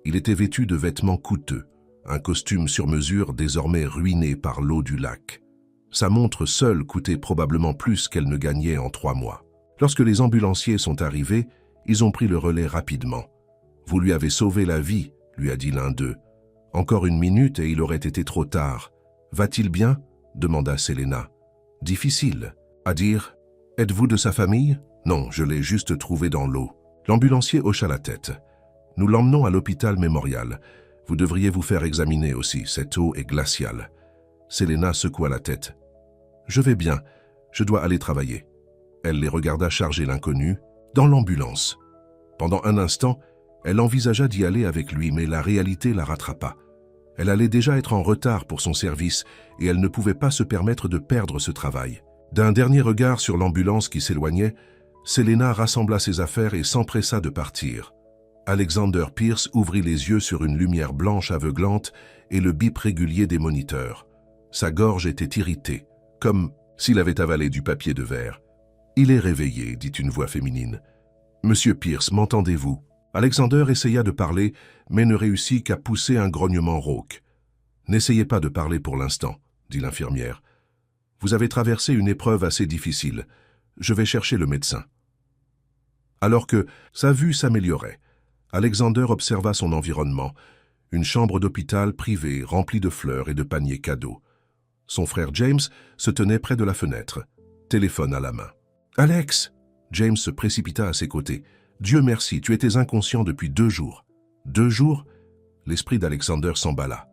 Il était vêtu de vêtements coûteux, un costume sur mesure désormais ruiné par l'eau du lac. Sa montre seule coûtait probablement plus qu'elle ne gagnait en 3 mois. Lorsque les ambulanciers sont arrivés, ils ont pris le relais rapidement. « Vous lui avez sauvé la vie », lui a dit l'un d'eux. « Encore 1 minute et il aurait été trop tard. »« Va-t-il bien » demanda Selena. « Difficile. À dire, êtes-vous de sa famille ? Non, je l'ai juste trouvé dans l'eau. » L'ambulancier hocha la tête. « Nous l'emmenons à l'hôpital mémorial. Vous devriez vous faire examiner aussi, cette eau est glaciale. » Selena secoua la tête. « Je vais bien, je dois aller travailler. » Elle les regarda charger l'inconnu dans l'ambulance. Pendant un instant, elle envisagea d'y aller avec lui, mais la réalité la rattrapa. Elle allait déjà être en retard pour son service et elle ne pouvait pas se permettre de perdre ce travail. D'un dernier regard sur l'ambulance qui s'éloignait, Selena rassembla ses affaires et s'empressa de partir. Alexander Pierce ouvrit les yeux sur une lumière blanche aveuglante et le bip régulier des moniteurs. Sa gorge était irritée, comme s'il avait avalé du papier de verre. « Il est réveillé, » dit une voix féminine. « Monsieur Pierce, m'entendez-vous » Alexander essaya de parler, mais ne réussit qu'à pousser un grognement rauque. « N'essayez pas de parler pour l'instant, » dit l'infirmière. « Vous avez traversé une épreuve assez difficile. Je vais chercher le médecin. » Alors que sa vue s'améliorait, Alexander observa son environnement, une chambre d'hôpital privée remplie de fleurs et de paniers cadeaux. Son frère James se tenait près de la fenêtre, téléphone à la main. « Alex !» James se précipita à ses côtés. « Dieu merci, tu étais inconscient depuis 2 jours. » 2 jours ? L'esprit d'Alexander s'emballa.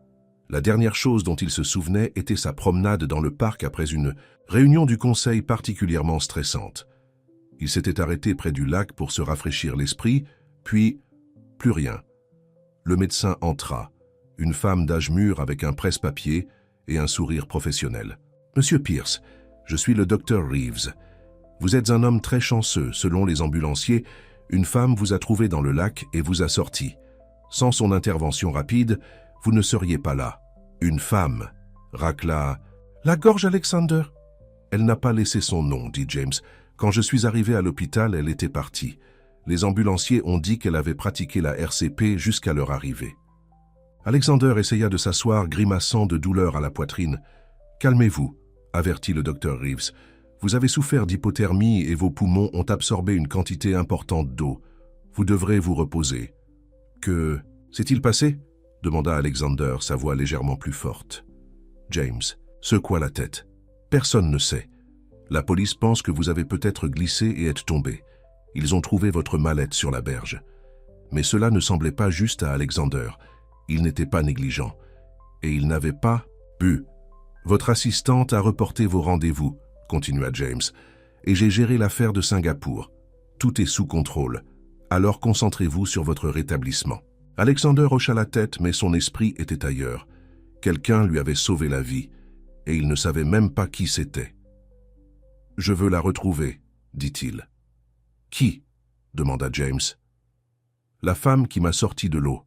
La dernière chose dont il se souvenait était sa promenade dans le parc après une réunion du conseil particulièrement stressante. Il s'était arrêté près du lac pour se rafraîchir l'esprit, puis plus rien. Le médecin entra, une femme d'âge mûr avec un presse-papier et un sourire professionnel. « Monsieur Pierce, je suis le docteur Reeves. Vous êtes un homme très chanceux. Selon les ambulanciers, une femme vous a trouvé dans le lac et vous a sorti. Sans son intervention rapide, vous ne seriez pas là. Une femme, racla... La gorge Alexander. Elle n'a pas laissé son nom, dit James. Quand je suis arrivé à l'hôpital, elle était partie. Les ambulanciers ont dit qu'elle avait pratiqué la RCP jusqu'à leur arrivée. Alexander essaya de s'asseoir, grimaçant de douleur à la poitrine. « Calmez-vous, » avertit le docteur Reeves. « Vous avez souffert d'hypothermie et vos poumons ont absorbé une quantité importante d'eau. Vous devrez vous reposer. »« Que... s'est-il passé ?» demanda Alexander, sa voix légèrement plus forte. James secoua la tête. « Personne ne sait. La police pense que vous avez peut-être glissé et êtes tombé. Ils ont trouvé votre mallette sur la berge. Mais cela ne semblait pas juste à Alexander. Il n'était pas négligent. Et il n'avait pas bu. Votre assistante a reporté vos rendez-vous, continua James, et j'ai géré l'affaire de Singapour. Tout est sous contrôle. Alors concentrez-vous sur votre rétablissement. » Alexander hocha la tête, mais son esprit était ailleurs. Quelqu'un lui avait sauvé la vie, et il ne savait même pas qui c'était. « Je veux la retrouver, » dit-il. « Qui ?» demanda James. « La femme qui m'a sorti de l'eau. »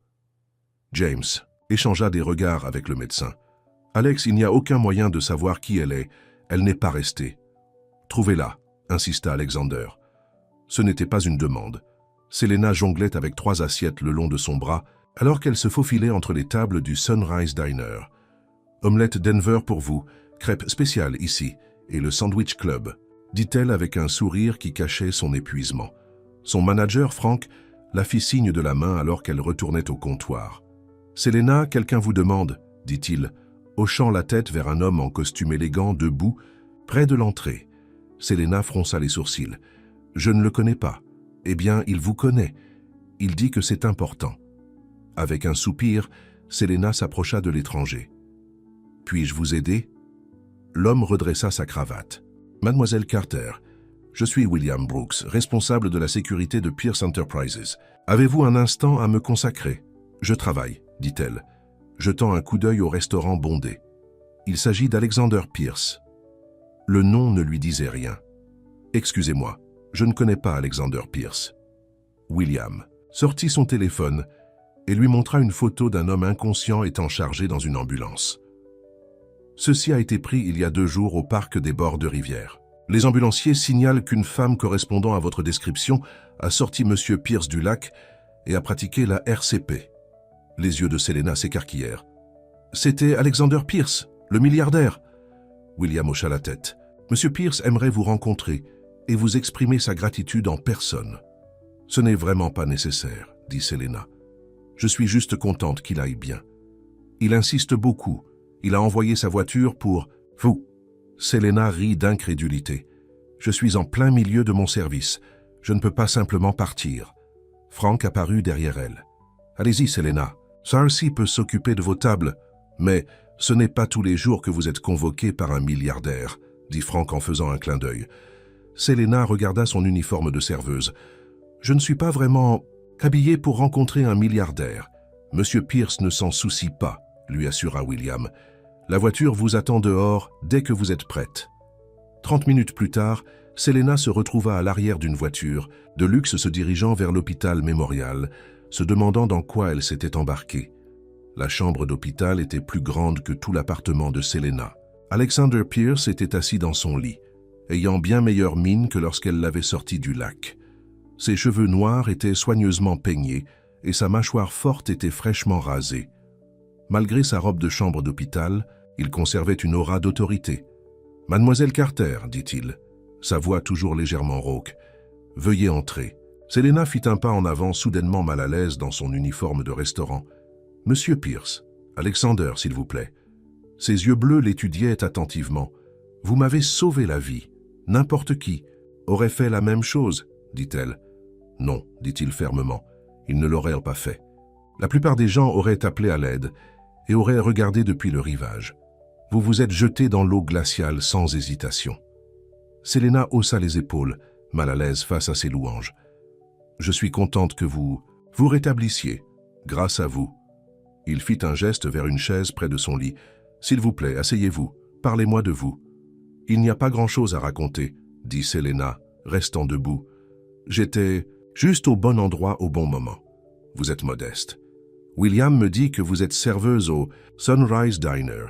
James échangea des regards avec le médecin. « Alex, il n'y a aucun moyen de savoir qui elle est. Elle n'est pas restée. »« Trouvez-la, » insista Alexander. Ce n'était pas une demande. Selena jonglait avec 3 assiettes le long de son bras, alors qu'elle se faufilait entre les tables du Sunrise Diner. « Omelette Denver pour vous, crêpes spéciales ici, et le Sandwich Club, » dit-elle avec un sourire qui cachait son épuisement. Son manager, Frank, la fit signe de la main alors qu'elle retournait au comptoir. « Selena, quelqu'un vous demande, » dit-il, hochant la tête vers un homme en costume élégant debout, près de l'entrée. Selena fronça les sourcils. « Je ne le connais pas. » « Eh bien, il vous connaît. Il dit que c'est important. » Avec un soupir, Selena s'approcha de l'étranger. « Puis-je vous aider ?» L'homme redressa sa cravate. « Mademoiselle Carter, je suis William Brooks, responsable de la sécurité de Pierce Enterprises. Avez-vous un instant à me consacrer ? » « Je travaille, » dit-elle, jetant un coup d'œil au restaurant bondé. Il s'agit d'Alexander Pierce. Le nom ne lui disait rien. « Excusez-moi. Je ne connais pas Alexander Pierce. » William sortit son téléphone et lui montra une photo d'un homme inconscient étant chargé dans une ambulance. Ceci a été pris il y a 2 jours au parc des bords de rivière. Les ambulanciers signalent qu'une femme correspondant à votre description a sorti M. Pierce du lac et a pratiqué la RCP. Les yeux de Selena s'écarquillèrent. « C'était Alexander Pierce, le milliardaire. » William hocha la tête. « M. Pierce aimerait vous rencontrer et vous exprimer sa gratitude en personne. »« Ce n'est vraiment pas nécessaire, » dit Selena. « Je suis juste contente qu'il aille bien. Il insiste beaucoup. Il a envoyé sa voiture pour... » « Vous !» Selena rit d'incrédulité. « Je suis en plein milieu de mon service. Je ne peux pas simplement partir. » Frank apparut derrière elle. « Allez-y, Selena. Sarcy peut s'occuper de vos tables, mais ce n'est pas tous les jours que vous êtes convoqué par un milliardaire, » dit Frank en faisant un clin d'œil. Selena regarda son uniforme de serveuse. « Je ne suis pas vraiment habillée pour rencontrer un milliardaire. Monsieur Pierce ne s'en soucie pas, » lui assura William. « La voiture vous attend dehors dès que vous êtes prête. » 30 minutes plus tard, Selena se retrouva à l'arrière d'une voiture, de luxe se dirigeant vers l'hôpital Mémorial, se demandant dans quoi elle s'était embarquée. La chambre d'hôpital était plus grande que tout l'appartement de Selena. Alexander Pierce était assis dans son lit, ayant bien meilleure mine que lorsqu'elle l'avait sorti du lac. Ses cheveux noirs étaient soigneusement peignés et sa mâchoire forte était fraîchement rasée. Malgré sa robe de chambre d'hôpital, il conservait une aura d'autorité. « Mademoiselle Carter, » dit-il, sa voix toujours légèrement rauque, « veuillez entrer. » Selena fit un pas en avant soudainement mal à l'aise dans son uniforme de restaurant. « Monsieur Pierce, Alexander, s'il vous plaît. » Ses yeux bleus l'étudiaient attentivement. « Vous m'avez sauvé la vie. N'importe qui aurait fait la même chose, » dit-elle. « Non, » dit-il fermement, « il ne l'aurait pas fait. La plupart des gens auraient appelé à l'aide et auraient regardé depuis le rivage. Vous vous êtes jeté dans l'eau glaciale sans hésitation. » Selena haussa les épaules, mal à l'aise face à ses louanges. « Je suis contente que vous rétablissiez, grâce à vous. » Il fit un geste vers une chaise près de son lit. S'il vous plaît, asseyez-vous. Parlez-moi de vous. Il n'y a pas grand-chose à raconter, dit Selena, restant debout. J'étais juste au bon endroit au bon moment. Vous êtes modeste. William me dit que vous êtes serveuse au Sunrise Diner.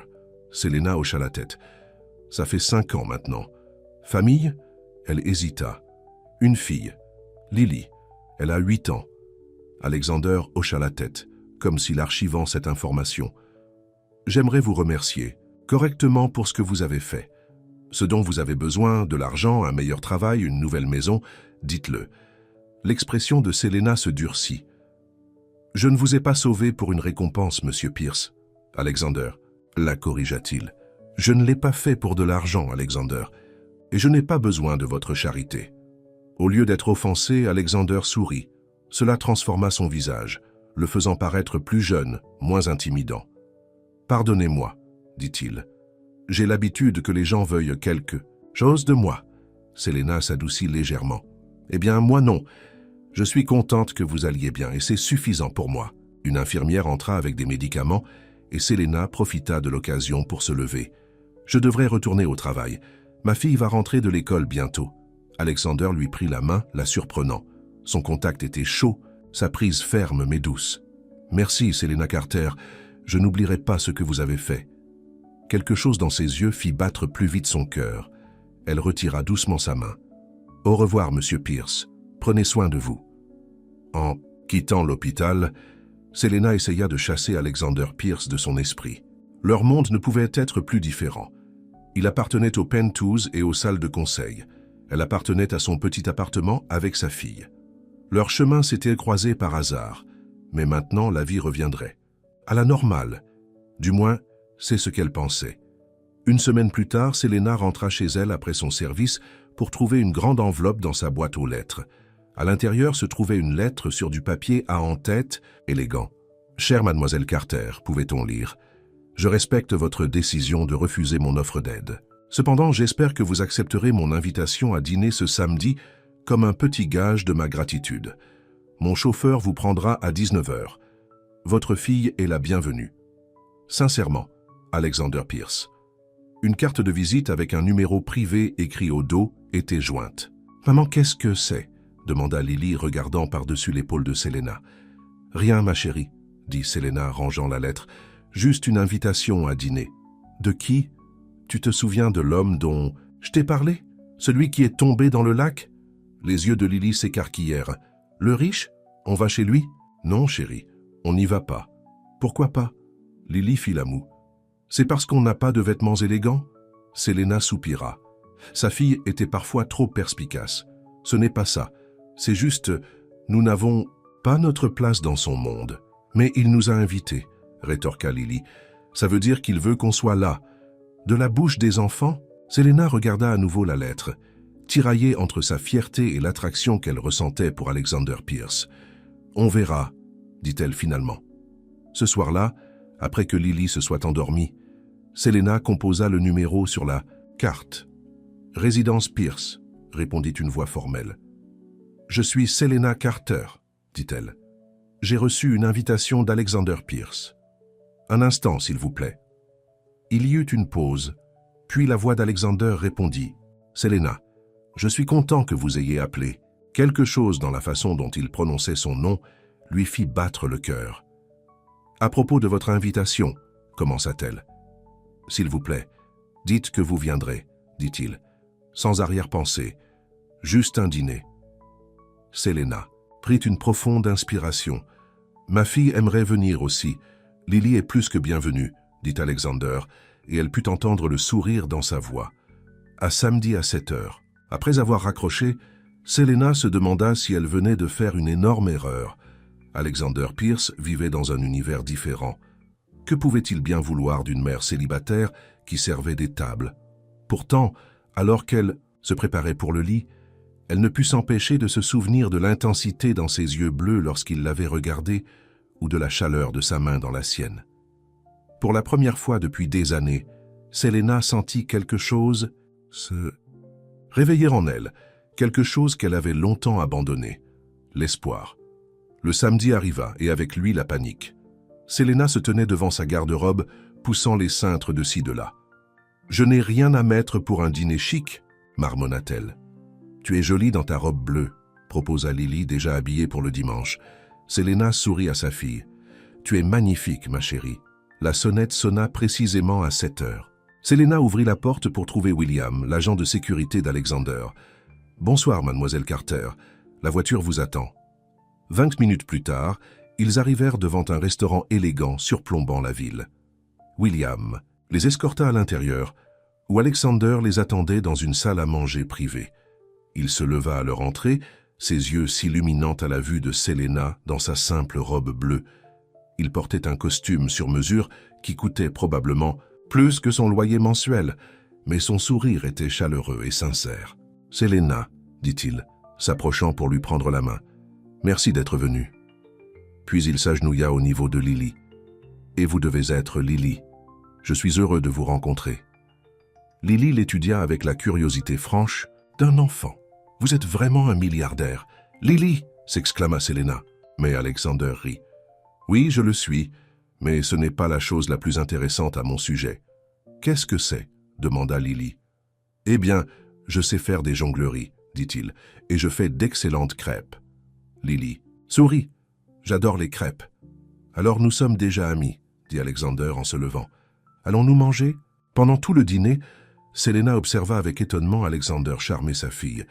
Selena hocha la tête. Ça fait 5 ans maintenant. Famille? Elle hésita. Une fille. Lily. Elle a 8 ans. Alexander hocha la tête, comme s'il archivant cette information. J'aimerais vous remercier, correctement pour ce que vous avez fait. Ce dont vous avez besoin, de l'argent, un meilleur travail, une nouvelle maison, dites-le. L'expression de Selena se durcit. Je ne vous ai pas sauvé pour une récompense, monsieur Pierce. Alexander, la corrigea-t-il. Je ne l'ai pas fait pour de l'argent, Alexander, et je n'ai pas besoin de votre charité. Au lieu d'être offensé, Alexander sourit. Cela transforma son visage, le faisant paraître plus jeune, moins intimidant. Pardonnez-moi, dit-il. J'ai l'habitude que les gens veuillent quelque chose de moi. Selena s'adoucit légèrement. Eh bien, moi non. Je suis contente que vous alliez bien et c'est suffisant pour moi. Une infirmière entra avec des médicaments et Selena profita de l'occasion pour se lever. Je devrais retourner au travail. Ma fille va rentrer de l'école bientôt. Alexander lui prit la main, la surprenant. Son contact était chaud, sa prise ferme mais douce. Merci, Selena Carter. Je n'oublierai pas ce que vous avez fait. Quelque chose dans ses yeux fit battre plus vite son cœur. Elle retira doucement sa main. Au revoir, monsieur Pierce. Prenez soin de vous. En quittant l'hôpital, Selena essaya de chasser Alexander Pierce de son esprit. Leur monde ne pouvait être plus différent. Il appartenait aux Pentoos et aux salles de conseil. Elle appartenait à son petit appartement avec sa fille. Leurs chemins s'étaient croisés par hasard, mais maintenant la vie reviendrait. À la normale, du moins, c'est ce qu'elle pensait. Une semaine plus tard, Selena rentra chez elle après son service pour trouver une grande enveloppe dans sa boîte aux lettres. À l'intérieur se trouvait une lettre sur du papier à en-tête, élégant. « Chère mademoiselle Carter », pouvait-on lire, « je respecte votre décision de refuser mon offre d'aide. Cependant, j'espère que vous accepterez mon invitation à dîner ce samedi comme un petit gage de ma gratitude. Mon chauffeur vous prendra à 19 h. Votre fille est la bienvenue. Sincèrement, Alexander Pierce. » Une carte de visite avec un numéro privé écrit au dos était jointe. « Maman, qu'est-ce que c'est ?» demanda Lily regardant par-dessus l'épaule de Selena. « Rien, ma chérie, » dit Selena rangeant la lettre. « Juste une invitation à dîner. »« De qui ? Tu te souviens de l'homme dont je t'ai parlé ? Celui qui est tombé dans le lac ?» Les yeux de Lily s'écarquillèrent. « Le riche ? On va chez lui ? » ?»« Non, chérie, on n'y va pas. »« Pourquoi pas ?» Lily fit la moue. « C'est parce qu'on n'a pas de vêtements élégants ?» Selena soupira. Sa fille était parfois trop perspicace. « Ce n'est pas ça. C'est juste, nous n'avons pas notre place dans son monde. »« Mais il nous a invités, » rétorqua Lily. « Ça veut dire qu'il veut qu'on soit là. » De la bouche des enfants, Selena regarda à nouveau la lettre, tiraillée entre sa fierté et l'attraction qu'elle ressentait pour Alexander Pierce. « On verra, » dit-elle finalement. Ce soir-là, après que Lily se soit endormie, Selena composa le numéro sur la carte. « Résidence Pierce », répondit une voix formelle. « Je suis Selena Carter », dit-elle. « J'ai reçu une invitation d'Alexander Pierce. »« Un instant, s'il vous plaît. » Il y eut une pause, puis la voix d'Alexander répondit. « Selena, je suis content que vous ayez appelé. » Quelque chose dans la façon dont il prononçait son nom lui fit battre le cœur. « À propos de votre invitation, » commença-t-elle. « S'il vous plaît, dites que vous viendrez, » dit-il, sans arrière-pensée, « juste un dîner. » Selena prit une profonde inspiration. « Ma fille aimerait venir aussi. Lily est plus que bienvenue, » dit Alexander, et elle put entendre le sourire dans sa voix. À samedi à 7 h. Après avoir raccroché, Selena se demanda si elle venait de faire une énorme erreur. Alexander Pierce vivait dans un univers différent. Que pouvait-il bien vouloir d'une mère célibataire qui servait des tables? Pourtant, alors qu'elle se préparait pour le lit, elle ne put s'empêcher de se souvenir de l'intensité dans ses yeux bleus lorsqu'il l'avait regardée ou de la chaleur de sa main dans la sienne. Pour la première fois depuis des années, Selena sentit quelque chose se réveiller en elle, quelque chose qu'elle avait longtemps abandonné, l'espoir. Le samedi arriva et avec lui la panique. Selena se tenait devant sa garde-robe poussant les cintres de ci de là. « Je n'ai rien à mettre pour un dîner chic, marmonna-t-elle. « Tu es jolie dans ta robe bleue, proposa Lily, déjà habillée pour le dimanche. Selena sourit à sa fille. « Tu es magnifique, ma chérie. » La sonnette sonna précisément à 7 heures. Selena ouvrit la porte pour trouver William, l'agent de sécurité d'Alexander. « Bonsoir, mademoiselle Carter. La voiture vous attend. » 20 minutes plus tard, ils arrivèrent devant un restaurant élégant surplombant la ville. William les escorta à l'intérieur, où Alexander les attendait dans une salle à manger privée. Il se leva à leur entrée, ses yeux s'illuminant à la vue de Selena dans sa simple robe bleue. Il portait un costume sur mesure qui coûtait probablement plus que son loyer mensuel, mais son sourire était chaleureux et sincère. « Selena, dit-il, s'approchant pour lui prendre la main. Merci d'être venue. » Puis il s'agenouilla au niveau de Lily. « Et vous devez être Lily. Je suis heureux de vous rencontrer. » Lily l'étudia avec la curiosité franche d'un enfant. « Vous êtes vraiment un milliardaire. »« Lily !» s'exclama Selena. Mais Alexander rit. « Oui, je le suis, mais ce n'est pas la chose la plus intéressante à mon sujet. »« Qu'est-ce que c'est ?» demanda Lily. « Eh bien, je sais faire des jongleries, dit-il, et je fais d'excellentes crêpes. » Lily. « Souris, j'adore les crêpes. »« Alors nous sommes déjà amis, » dit Alexander en se levant. « Allons-nous manger ?» Pendant tout le dîner, Selena observa avec étonnement Alexander charmer sa fille,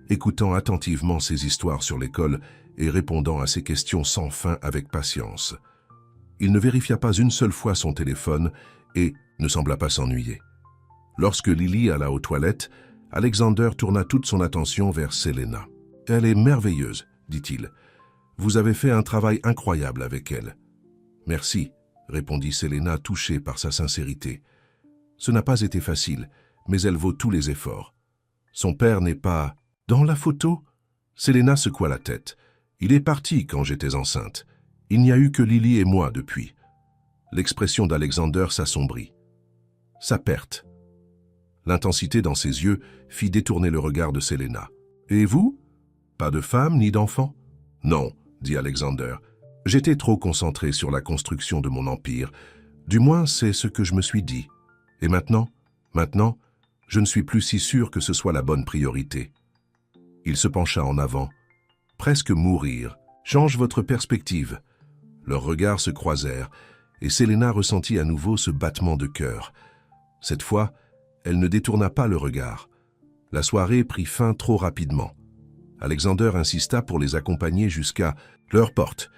écoutant attentivement ses histoires sur l'école et répondant à ses questions sans fin avec patience. Il ne vérifia pas une seule fois son téléphone et ne sembla pas s'ennuyer. Lorsque Lily alla aux toilettes, Alexander tourna toute son attention vers Selena. « Elle est merveilleuse, dit-il. Vous avez fait un travail incroyable avec elle. »« Merci, » répondit Selena, touchée par sa sincérité. « Ce n'a pas été facile, mais elle vaut tous les efforts. Son père n'est pas... » « Dans la photo ?» Selena secoua la tête. « Il est parti quand j'étais enceinte. Il n'y a eu que Lily et moi depuis. » L'expression d'Alexander s'assombrit. « Sa perte. » L'intensité dans ses yeux fit détourner le regard de Selena. « Et vous? Pas de femme ni d'enfant ?»« Non, » dit Alexander. « J'étais trop concentré sur la construction de mon empire. Du moins, c'est ce que je me suis dit. Et maintenant, je ne suis plus si sûr que ce soit la bonne priorité. » Il se pencha en avant. « Presque mourir. Change votre perspective. » Leurs regards se croisèrent, et Selena ressentit à nouveau ce battement de cœur. Cette fois, elle ne détourna pas le regard. La soirée prit fin trop rapidement. Alexander insista pour les accompagner jusqu'à leur porte,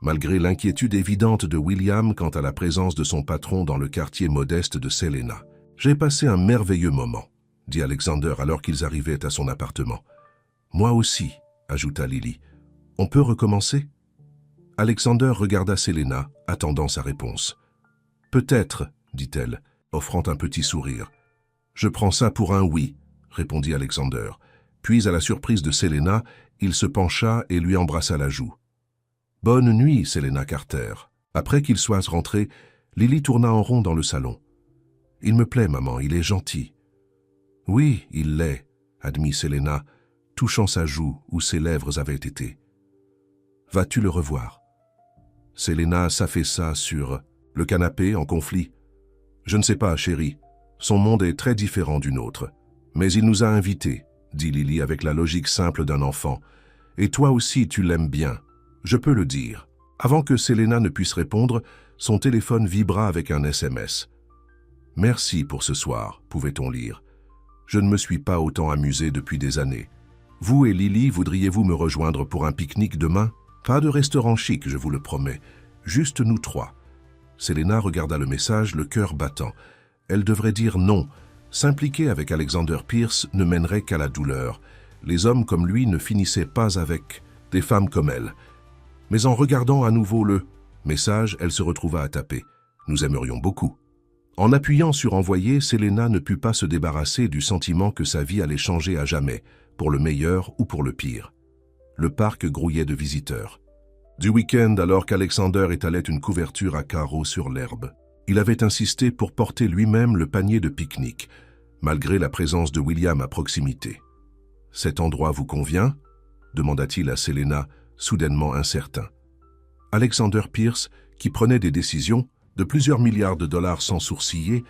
malgré l'inquiétude évidente de William quant à la présence de son patron dans le quartier modeste de Selena. « J'ai passé un merveilleux moment, » dit Alexander alors qu'ils arrivaient à son appartement. « Moi aussi, » ajouta Lily. « On peut recommencer ?» Alexander regarda Selena, attendant sa réponse. « Peut-être, » dit-elle, offrant un petit sourire. « Je prends ça pour un oui, » répondit Alexander. Puis, à la surprise de Selena, il se pencha et lui embrassa la joue. « Bonne nuit, Selena Carter. » Après qu'ils soient rentrés, Lily tourna en rond dans le salon. « Il me plaît, maman, il est gentil. »« Oui, il l'est, » admit Selena, touchant sa joue où ses lèvres avaient été. « Vas-tu le revoir ?» Selena s'affaissa sur le canapé en conflit. « Je ne sais pas, chérie. Son monde est très différent du nôtre. Mais il nous a invités, » dit Lily avec la logique simple d'un enfant. « Et toi aussi, tu l'aimes bien. Je peux le dire. » Avant que Selena ne puisse répondre, son téléphone vibra avec un SMS. « Merci pour ce soir, pouvait-on lire. Je ne me suis pas autant amusé depuis des années. Vous et Lily, voudriez-vous me rejoindre pour un pique-nique demain? Pas de restaurant chic, je vous le promets. Juste nous trois. » Selena regarda le message, le cœur battant. Elle devrait dire non. S'impliquer avec Alexander Pierce ne mènerait qu'à la douleur. Les hommes comme lui ne finissaient pas avec des femmes comme elle. Mais en regardant à nouveau le message, elle se retrouva à taper. « Nous aimerions beaucoup. » En appuyant sur « Envoyer », Selena ne put pas se débarrasser du sentiment que sa vie allait changer à jamais, pour le meilleur ou pour le pire. Le parc grouillait de visiteurs. Du week-end, alors qu'Alexander étalait une couverture à carreaux sur l'herbe, il avait insisté pour porter lui-même le panier de pique-nique, malgré la présence de William à proximité. « Cet endroit vous convient ?» demanda-t-il à Selena, soudainement incertain. Alexander Pierce, qui prenait des décisions, de plusieurs milliards de dollars sans sourciller,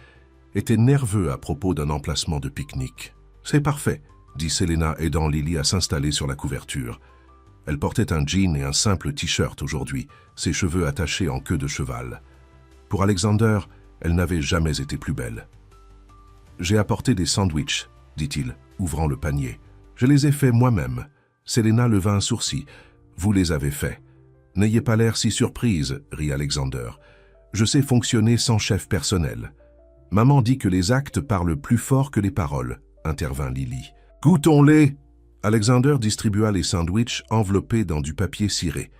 était nerveux à propos d'un emplacement de pique-nique. « C'est parfait », dit Selena, aidant Lily à s'installer sur la couverture. Elle portait un jean et un simple t-shirt aujourd'hui, ses cheveux attachés en queue de cheval. Pour Alexander, elle n'avait jamais été plus belle. « J'ai apporté des sandwichs, dit-il, ouvrant le panier. « Je les ai faits moi-même. » Selena leva un sourcil. « Vous les avez faits. »« N'ayez pas l'air si surprise, » rit Alexander. « Je sais fonctionner sans chef personnel. »« Maman dit que les actes parlent plus fort que les paroles, » intervint Lily. « Goûtons-les » Alexander distribua les sandwichs enveloppés dans du papier ciré.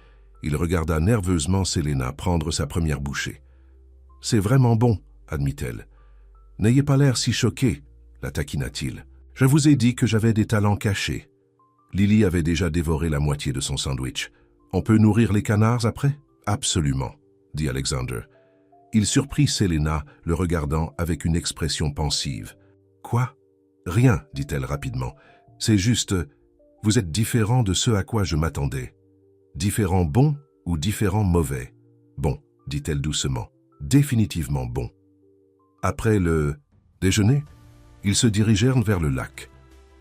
Il regarda nerveusement Selena prendre sa première bouchée. « C'est vraiment bon, » admit-elle. « N'ayez pas l'air si choqué, » la taquina-t-il. « Je vous ai dit que j'avais des talents cachés. » Lily avait déjà dévoré la moitié de son sandwich. « On peut nourrir les canards après ?»« Absolument, » dit Alexander. Il surprit Selena, le regardant avec une expression pensive. « Quoi ?»« Rien, dit-elle rapidement. C'est juste, vous êtes différent de ce à quoi je m'attendais. Différent bon ou différent mauvais ? Bon, dit-elle doucement. Définitivement bon. » Après le déjeuner, ils se dirigèrent vers le lac.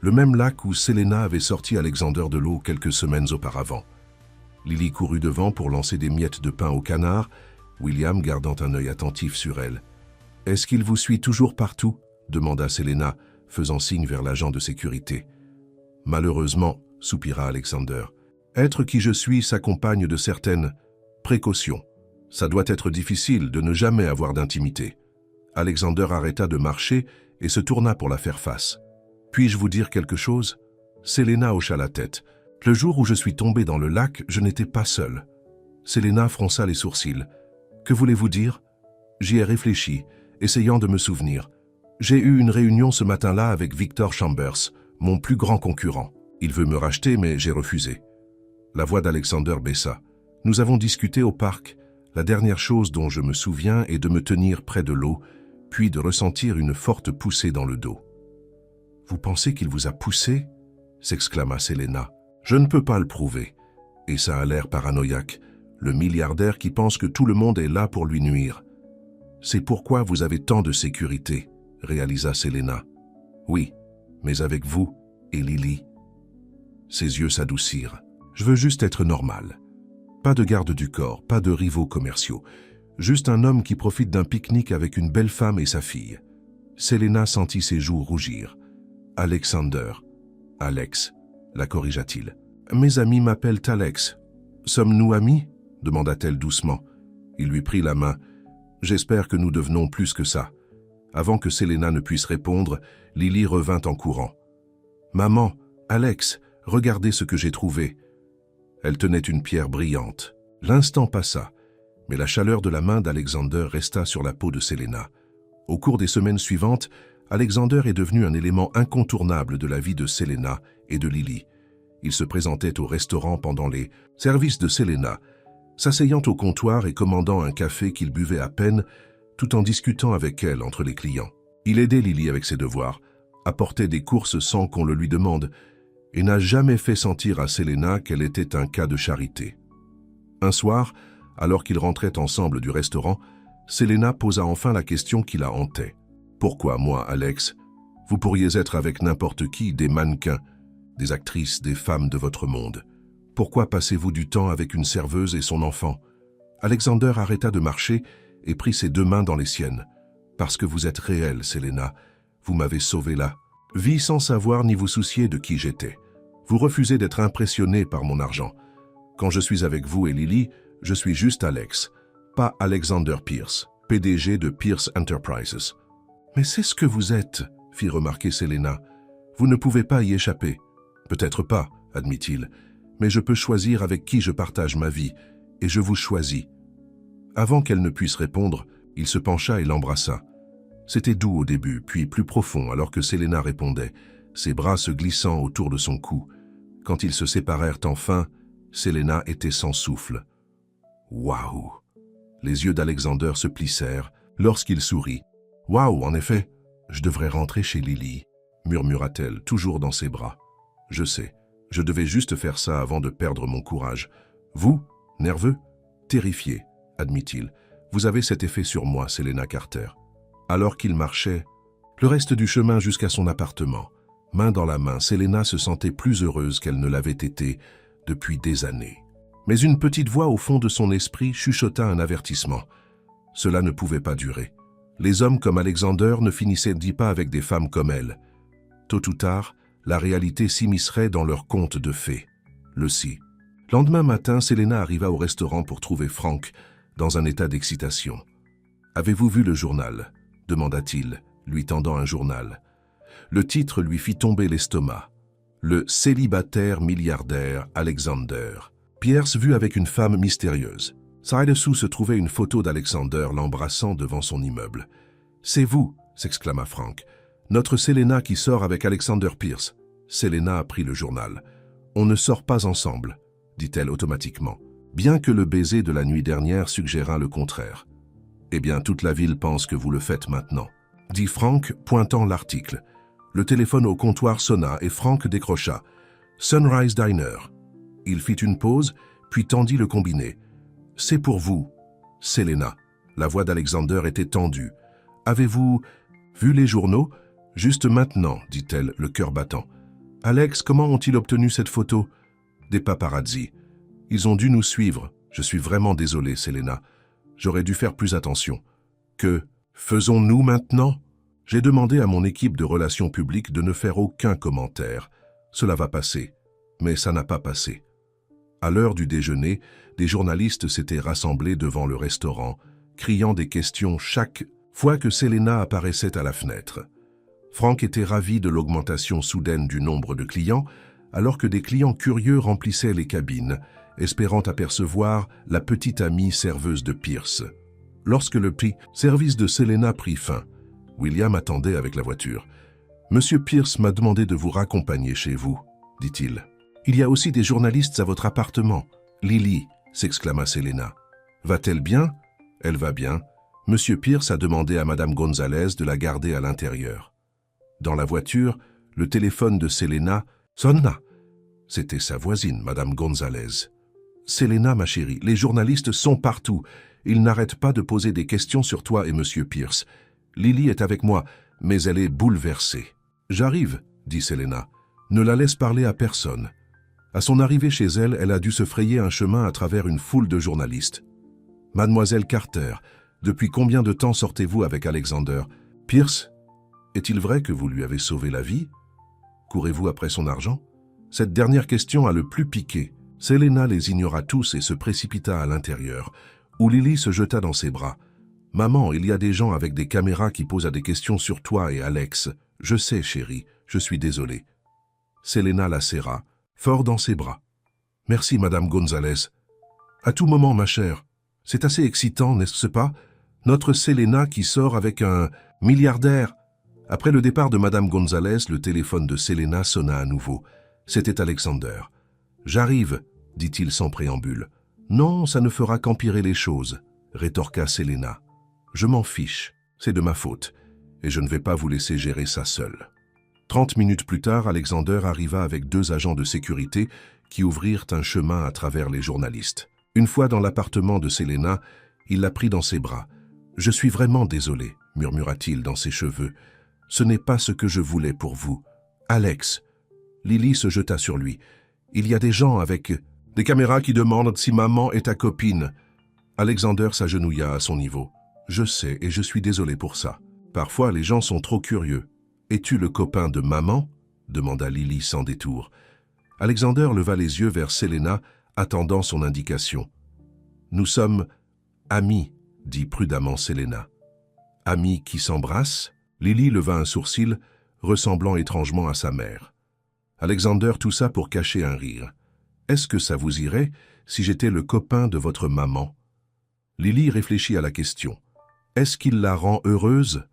Le même lac où Selena avait sorti Alexander de l'eau quelques semaines auparavant. Lily courut devant pour lancer des miettes de pain au canard, William gardant un œil attentif sur elle. « Est-ce qu'il vous suit toujours partout ?» demanda Selena, faisant signe vers l'agent de sécurité. « Malheureusement, » soupira Alexander, « être qui je suis s'accompagne de certaines précautions. Ça doit être difficile de ne jamais avoir d'intimité. » Alexander arrêta de marcher et se tourna pour la faire face. « Puis-je vous dire quelque chose ?» Selena hocha la tête. « Le jour où je suis tombé dans le lac, je n'étais pas seul. » Selena fronça les sourcils. « Que voulez-vous dire ?» J'y ai réfléchi, essayant de me souvenir. J'ai eu une réunion ce matin-là avec Victor Chambers, mon plus grand concurrent. Il veut me racheter, mais j'ai refusé. La voix d'Alexander baissa. Nous avons discuté au parc. La dernière chose dont je me souviens est de me tenir près de l'eau, puis de ressentir une forte poussée dans le dos. « Vous pensez qu'il vous a poussé ?» s'exclama Selena. « Je ne peux pas le prouver. » Et ça a l'air paranoïaque, le milliardaire qui pense que tout le monde est là pour lui nuire. « C'est pourquoi vous avez tant de sécurité, » réalisa Selena. « Oui, mais avec vous et Lily. » Ses yeux s'adoucirent. « Je veux juste être normal. Pas de garde du corps, pas de rivaux commerciaux. Juste un homme qui profite d'un pique-nique avec une belle femme et sa fille. » Selena sentit ses joues rougir. « Alexander. »« Alex, » la corrigea-t-il. « Mes amis m'appellent Alex. Sommes-nous amis ?» demanda-t-elle doucement. Il lui prit la main. « J'espère que nous devenons plus que ça. » Avant que Selena ne puisse répondre, Lily revint en courant. « Maman, Alex, regardez ce que j'ai trouvé. » Elle tenait une pierre brillante. L'instant passa, mais la chaleur de la main d'Alexander resta sur la peau de Selena. Au cours des semaines suivantes, Alexander est devenu un élément incontournable de la vie de Selena et de Lily. Il se présentait au restaurant pendant les services de Selena, s'asseyant au comptoir et commandant un café qu'il buvait à peine, tout en discutant avec elle entre les clients. Il aidait Lily avec ses devoirs, apportait des courses sans qu'on le lui demande, et n'a jamais fait sentir à Selena qu'elle était un cas de charité. Un soir, alors qu'ils rentraient ensemble du restaurant, Selena posa enfin la question qui la hantait. « Pourquoi moi, Alex? Vous pourriez être avec n'importe qui, des mannequins, des actrices, des femmes de votre monde. Pourquoi passez-vous du temps avec une serveuse et son enfant ?» Alexander arrêta de marcher et prit ses deux mains dans les siennes. « Parce que vous êtes réelle, Selena. Vous m'avez sauvé là. Vie sans savoir ni vous soucier de qui j'étais. Vous refusez d'être impressionné par mon argent. Quand je suis avec vous et Lily, je suis juste Alex, pas Alexander Pierce, PDG de Pierce Enterprises. »« Mais c'est ce que vous êtes, » fit remarquer Selena. « Vous ne pouvez pas y échapper. »« Peut-être pas, » admit-il, « mais je peux choisir avec qui je partage ma vie, et je vous choisis. » Avant qu'elle ne puisse répondre, il se pencha et l'embrassa. C'était doux au début, puis plus profond alors que Selena répondait, ses bras se glissant autour de son cou. Quand ils se séparèrent enfin, Selena était sans souffle. « Waouh !» Les yeux d'Alexander se plissèrent lorsqu'il sourit. « Waouh, en effet, je devrais rentrer chez Lily, » murmura-t-elle, toujours dans ses bras. « Je sais, je devais juste faire ça avant de perdre mon courage. Vous, nerveux, terrifié, admit-il. Vous avez cet effet sur moi, Selena Carter. » Alors qu'il marchait le reste du chemin jusqu'à son appartement, main dans la main, Selena se sentait plus heureuse qu'elle ne l'avait été depuis des années. Mais une petite voix au fond de son esprit chuchota un avertissement. Cela ne pouvait pas durer. Les hommes comme Alexander ne finissaient pas avec des femmes comme elle. Tôt ou tard, la réalité s'immiscerait dans leur conte de fées. Le lendemain matin, Selena arriva au restaurant pour trouver Frank dans un état d'excitation. « Avez-vous vu le journal ?» demanda-t-il, lui tendant un journal. Le titre lui fit tomber l'estomac. Le célibataire milliardaire Alexander. Pierce vu avec une femme mystérieuse. Ci-dessous se trouvait une photo d'Alexander l'embrassant devant son immeuble. « C'est vous !» s'exclama Frank. « Notre Selena qui sort avec Alexander Pierce. » Selena a pris le journal. « On ne sort pas ensemble », dit-elle automatiquement, bien que le baiser de la nuit dernière suggérât le contraire. « Eh bien, toute la ville pense que vous le faites maintenant », dit Frank, pointant l'article. Le téléphone au comptoir sonna et Frank décrocha. « Sunrise Diner ». Il fit une pause, puis tendit le combiné. « C'est pour vous, Selena. » La voix d'Alexander était tendue. « Avez-vous vu les journaux ?»« Juste maintenant, dit-elle, le cœur battant. »« Alex, comment ont-ils obtenu cette photo ?»« Des paparazzi. Ils ont dû nous suivre. Je suis vraiment désolé, Selena. J'aurais dû faire plus attention. »« Que faisons-nous maintenant ?» J'ai demandé à mon équipe de relations publiques de ne faire aucun commentaire. Cela va passer. Mais ça n'a pas passé. À l'heure du déjeuner, des journalistes s'étaient rassemblés devant le restaurant, criant des questions chaque fois que Selena apparaissait à la fenêtre. Frank était ravi de l'augmentation soudaine du nombre de clients, alors que des clients curieux remplissaient les cabines, espérant apercevoir la petite amie serveuse de Pierce. Lorsque le service de Selena prit fin, William attendait avec la voiture. « Monsieur Pierce m'a demandé de vous raccompagner chez vous, » dit-il. « Il y a aussi des journalistes à votre appartement. »« Lily » s'exclama Selena. « Va-t-elle bien ?»« Elle va bien. Monsieur Pierce a demandé à Madame Gonzalez de la garder à l'intérieur. » Dans la voiture, le téléphone de Selena sonna. C'était sa voisine, Madame Gonzalez. « Selena, ma chérie, les journalistes sont partout. Ils n'arrêtent pas de poser des questions sur toi et Monsieur Pierce. Lily est avec moi, mais elle est bouleversée. »« J'arrive, » dit Selena. « Ne la laisse parler à personne. » À son arrivée chez elle, elle a dû se frayer un chemin à travers une foule de journalistes. « Mademoiselle Carter, depuis combien de temps sortez-vous avec Alexander Pierce, est-il vrai que vous lui avez sauvé la vie? Courez-vous après son argent ?» Cette dernière question a le plus piqué. Selena les ignora tous et se précipita à l'intérieur, où Lily se jeta dans ses bras. « Maman, il y a des gens avec des caméras qui posent des questions sur toi et Alex. Je sais, chérie, je suis désolé. » Selena la serra, fort dans ses bras. « Merci, Madame Gonzalez. »« À tout moment, ma chère. C'est assez excitant, n'est-ce pas? Notre Selena qui sort avec un milliardaire. » Après le départ de Madame Gonzalez, le téléphone de Selena sonna à nouveau. C'était Alexander. « J'arrive, » dit-il sans préambule. « Non, ça ne fera qu'empirer les choses, » rétorqua Selena. « Je m'en fiche, c'est de ma faute, et je ne vais pas vous laisser gérer ça seul. » 30 minutes plus tard, Alexander arriva avec 2 agents de sécurité qui ouvrirent un chemin à travers les journalistes. Une fois dans l'appartement de Selena, il la prit dans ses bras. « Je suis vraiment désolé, » murmura-t-il dans ses cheveux. « Ce n'est pas ce que je voulais pour vous. Alex !» Lily se jeta sur lui. « Il y a des gens avec des caméras qui demandent si maman est ta copine. » Alexander s'agenouilla à son niveau. « Je sais et je suis désolé pour ça. Parfois, les gens sont trop curieux. »« Es-tu le copain de maman ?» demanda Lily sans détour. Alexander leva les yeux vers Selena, attendant son indication. « Nous sommes amis, » dit prudemment Selena. « Amis qui s'embrassent ?» Lily leva un sourcil, ressemblant étrangement à sa mère. Alexander toussa pour cacher un rire. « Est-ce que ça vous irait si j'étais le copain de votre maman ?» Lily réfléchit à la question. « Est-ce qu'il la rend heureuse ?»«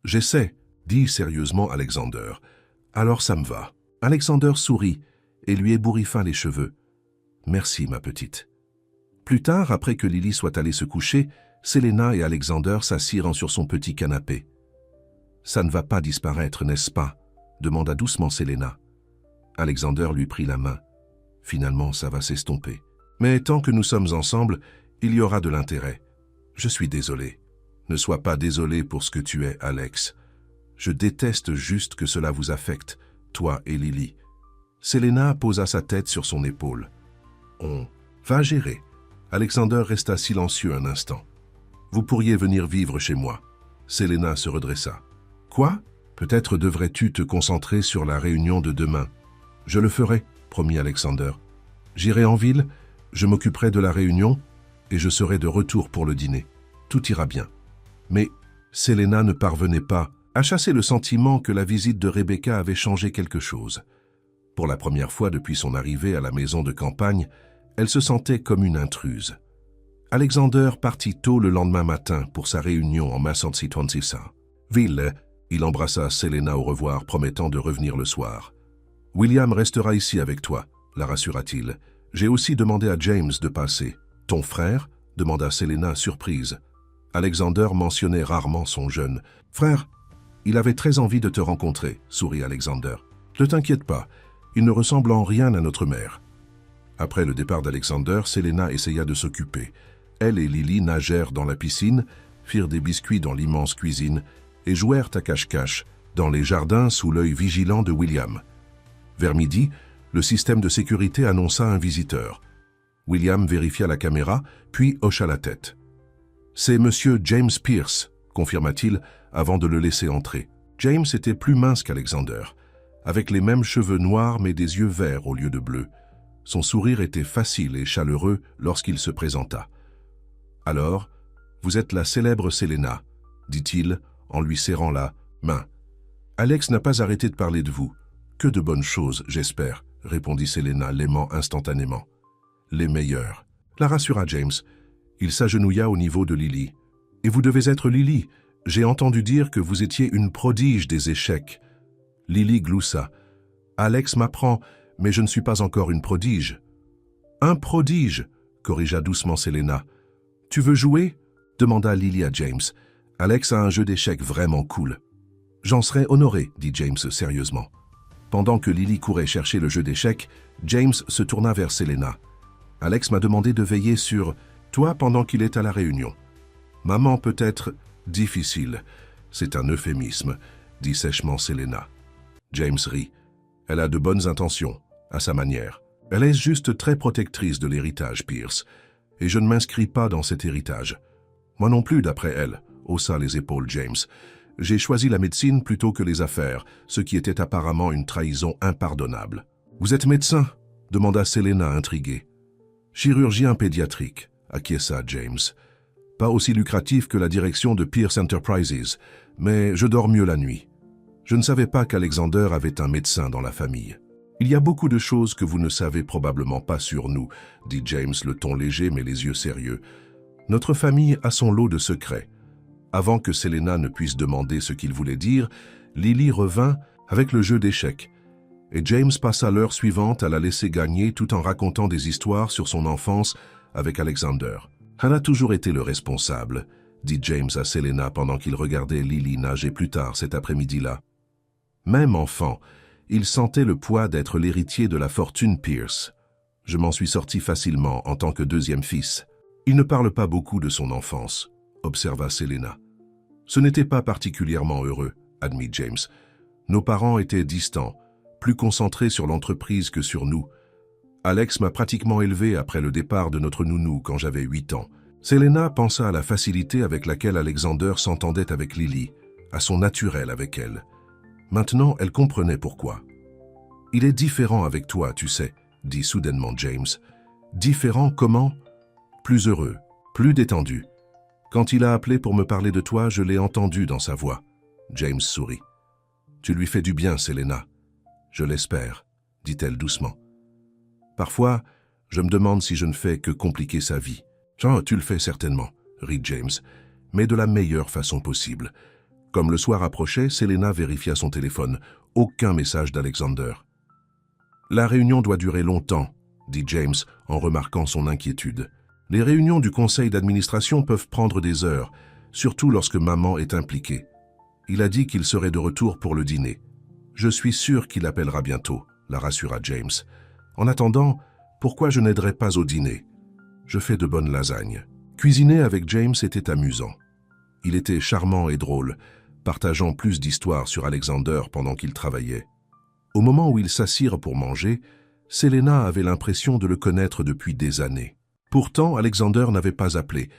J'essaie, » dit sérieusement Alexander. « Alors ça me va. » Alexander sourit et lui ébouriffa les cheveux. « Merci, ma petite. » Plus tard, après que Lily soit allée se coucher, Selena et Alexander s'assirent sur son petit canapé. « Ça ne va pas disparaître, n'est-ce pas ?» demanda doucement Selena. Alexander lui prit la main. « Finalement, ça va s'estomper. Mais tant que nous sommes ensemble, il y aura de l'intérêt. Je suis désolé. Ne sois pas désolé pour ce que tu es, Alex. Je déteste juste que cela vous affecte, toi et Lily. Selena posa sa tête sur son épaule. On va gérer. Alexander resta silencieux un instant. Vous pourriez venir vivre chez moi. Selena se redressa. Quoi? Peut-être devrais-tu te concentrer sur la réunion de demain. Je le ferai, promit Alexander. J'irai en ville, je m'occuperai de la réunion et je serai de retour pour le dîner. Tout ira bien. Mais Selena ne parvenait pas à chasser le sentiment que la visite de Rebecca avait changé quelque chose. Pour la première fois depuis son arrivée à la maison de campagne, elle se sentait comme une intruse. Alexander partit tôt le lendemain matin pour sa réunion en Massachusetts. Ville, il embrassa Selena au revoir, promettant de revenir le soir. « William restera ici avec toi », la rassura-t-il. « J'ai aussi demandé à James de passer. »« Ton frère ?» demanda Selena, surprise. Alexander mentionnait rarement son jeune « frère ». « Il avait très envie de te rencontrer », sourit Alexander. « Ne t'inquiète pas, il ne ressemble en rien à notre mère. » Après le départ d'Alexander, Selena essaya de s'occuper. Elle et Lily nagèrent dans la piscine, firent des biscuits dans l'immense cuisine et jouèrent à cache-cache dans les jardins sous l'œil vigilant de William. Vers midi, le système de sécurité annonça un visiteur. William vérifia la caméra, puis hocha la tête. « C'est Monsieur James Pierce », confirma-t-il avant de le laisser entrer. James était plus mince qu'Alexander, avec les mêmes cheveux noirs mais des yeux verts au lieu de bleus. Son sourire était facile et chaleureux lorsqu'il se présenta. « Alors, vous êtes la célèbre Selena », dit-il en lui serrant la main. « Alex n'a pas arrêté de parler de vous. Que de bonnes choses, j'espère, » répondit Selena, l'aimant instantanément. « Les meilleurs. » la rassura James. Il s'agenouilla au niveau de Lily. « Et vous devez être Lily. J'ai entendu dire que vous étiez une prodige des échecs. » Lily gloussa. « Alex m'apprend, mais je ne suis pas encore une prodige. »« Un prodige » corrigea doucement Selena. « Tu veux jouer ?» demanda Lily à James. « Alex a un jeu d'échecs vraiment cool. »« J'en serais honoré, » dit James sérieusement. Pendant que Lily courait chercher le jeu d'échecs, James se tourna vers Selena. « Alex m'a demandé de veiller sur toi pendant qu'il est à la réunion. »« Maman peut être difficile. C'est un euphémisme, » dit sèchement Selena. James rit. « Elle a de bonnes intentions, à sa manière. Elle est juste très protectrice de l'héritage, Pierce. Et je ne m'inscris pas dans cet héritage. Moi non plus, d'après elle, » haussa les épaules James. « J'ai choisi la médecine plutôt que les affaires, ce qui était apparemment une trahison impardonnable. »« Vous êtes médecin ?» demanda Selena intriguée. « Chirurgien pédiatrique, » acquiesça James. « Pas aussi lucratif que la direction de Pierce Enterprises, mais je dors mieux la nuit. Je ne savais pas qu'Alexander avait un médecin dans la famille. »« Il y a beaucoup de choses que vous ne savez probablement pas sur nous, » dit James, le ton léger mais les yeux sérieux. « Notre famille a son lot de secrets. » Avant que Selena ne puisse demander ce qu'il voulait dire, Lily revint avec le jeu d'échecs, et James passa l'heure suivante à la laisser gagner tout en racontant des histoires sur son enfance avec Alexander. « Elle a toujours été le responsable, » dit James à Selena pendant qu'il regardait Lily nager plus tard cet après-midi-là. Même enfant, il sentait le poids d'être l'héritier de la fortune Pierce. Je m'en suis sorti facilement en tant que deuxième fils. Il ne parle pas beaucoup de son enfance, observa Selena. Ce n'était pas particulièrement heureux, admit James. Nos parents étaient distants, plus concentrés sur l'entreprise que sur nous. Alex m'a pratiquement élevé après le départ de notre nounou quand j'avais 8 ans. Selena pensa à la facilité avec laquelle Alexander s'entendait avec Lily, à son naturel avec elle. Maintenant, elle comprenait pourquoi. « Il est différent avec toi, tu sais, » dit soudainement James. « Différent comment ? Plus heureux, plus détendu. Quand il a appelé pour me parler de toi, je l'ai entendu dans sa voix. » James sourit. « Tu lui fais du bien, Selena. »« Je l'espère, » dit-elle doucement. « Parfois, je me demande si je ne fais que compliquer sa vie. »« Oh, tu le fais certainement, » rit James, « mais de la meilleure façon possible. » Comme le soir approchait, Selena vérifia son téléphone. Aucun message d'Alexander. « La réunion doit durer longtemps, » dit James en remarquant son inquiétude. « Les réunions du conseil d'administration peuvent prendre des heures, surtout lorsque maman est impliquée. Il a dit qu'il serait de retour pour le dîner. Je suis sûr qu'il appellera bientôt, » la rassura James. « En attendant, pourquoi je n'aiderais pas au dîner? Je fais de bonnes lasagnes. » Cuisiner avec James était amusant. Il était charmant et drôle, partageant plus d'histoires sur Alexander pendant qu'il travaillait. Au moment où ils s'assirent pour manger, Selena avait l'impression de le connaître depuis des années. Pourtant, Alexander n'avait pas appelé,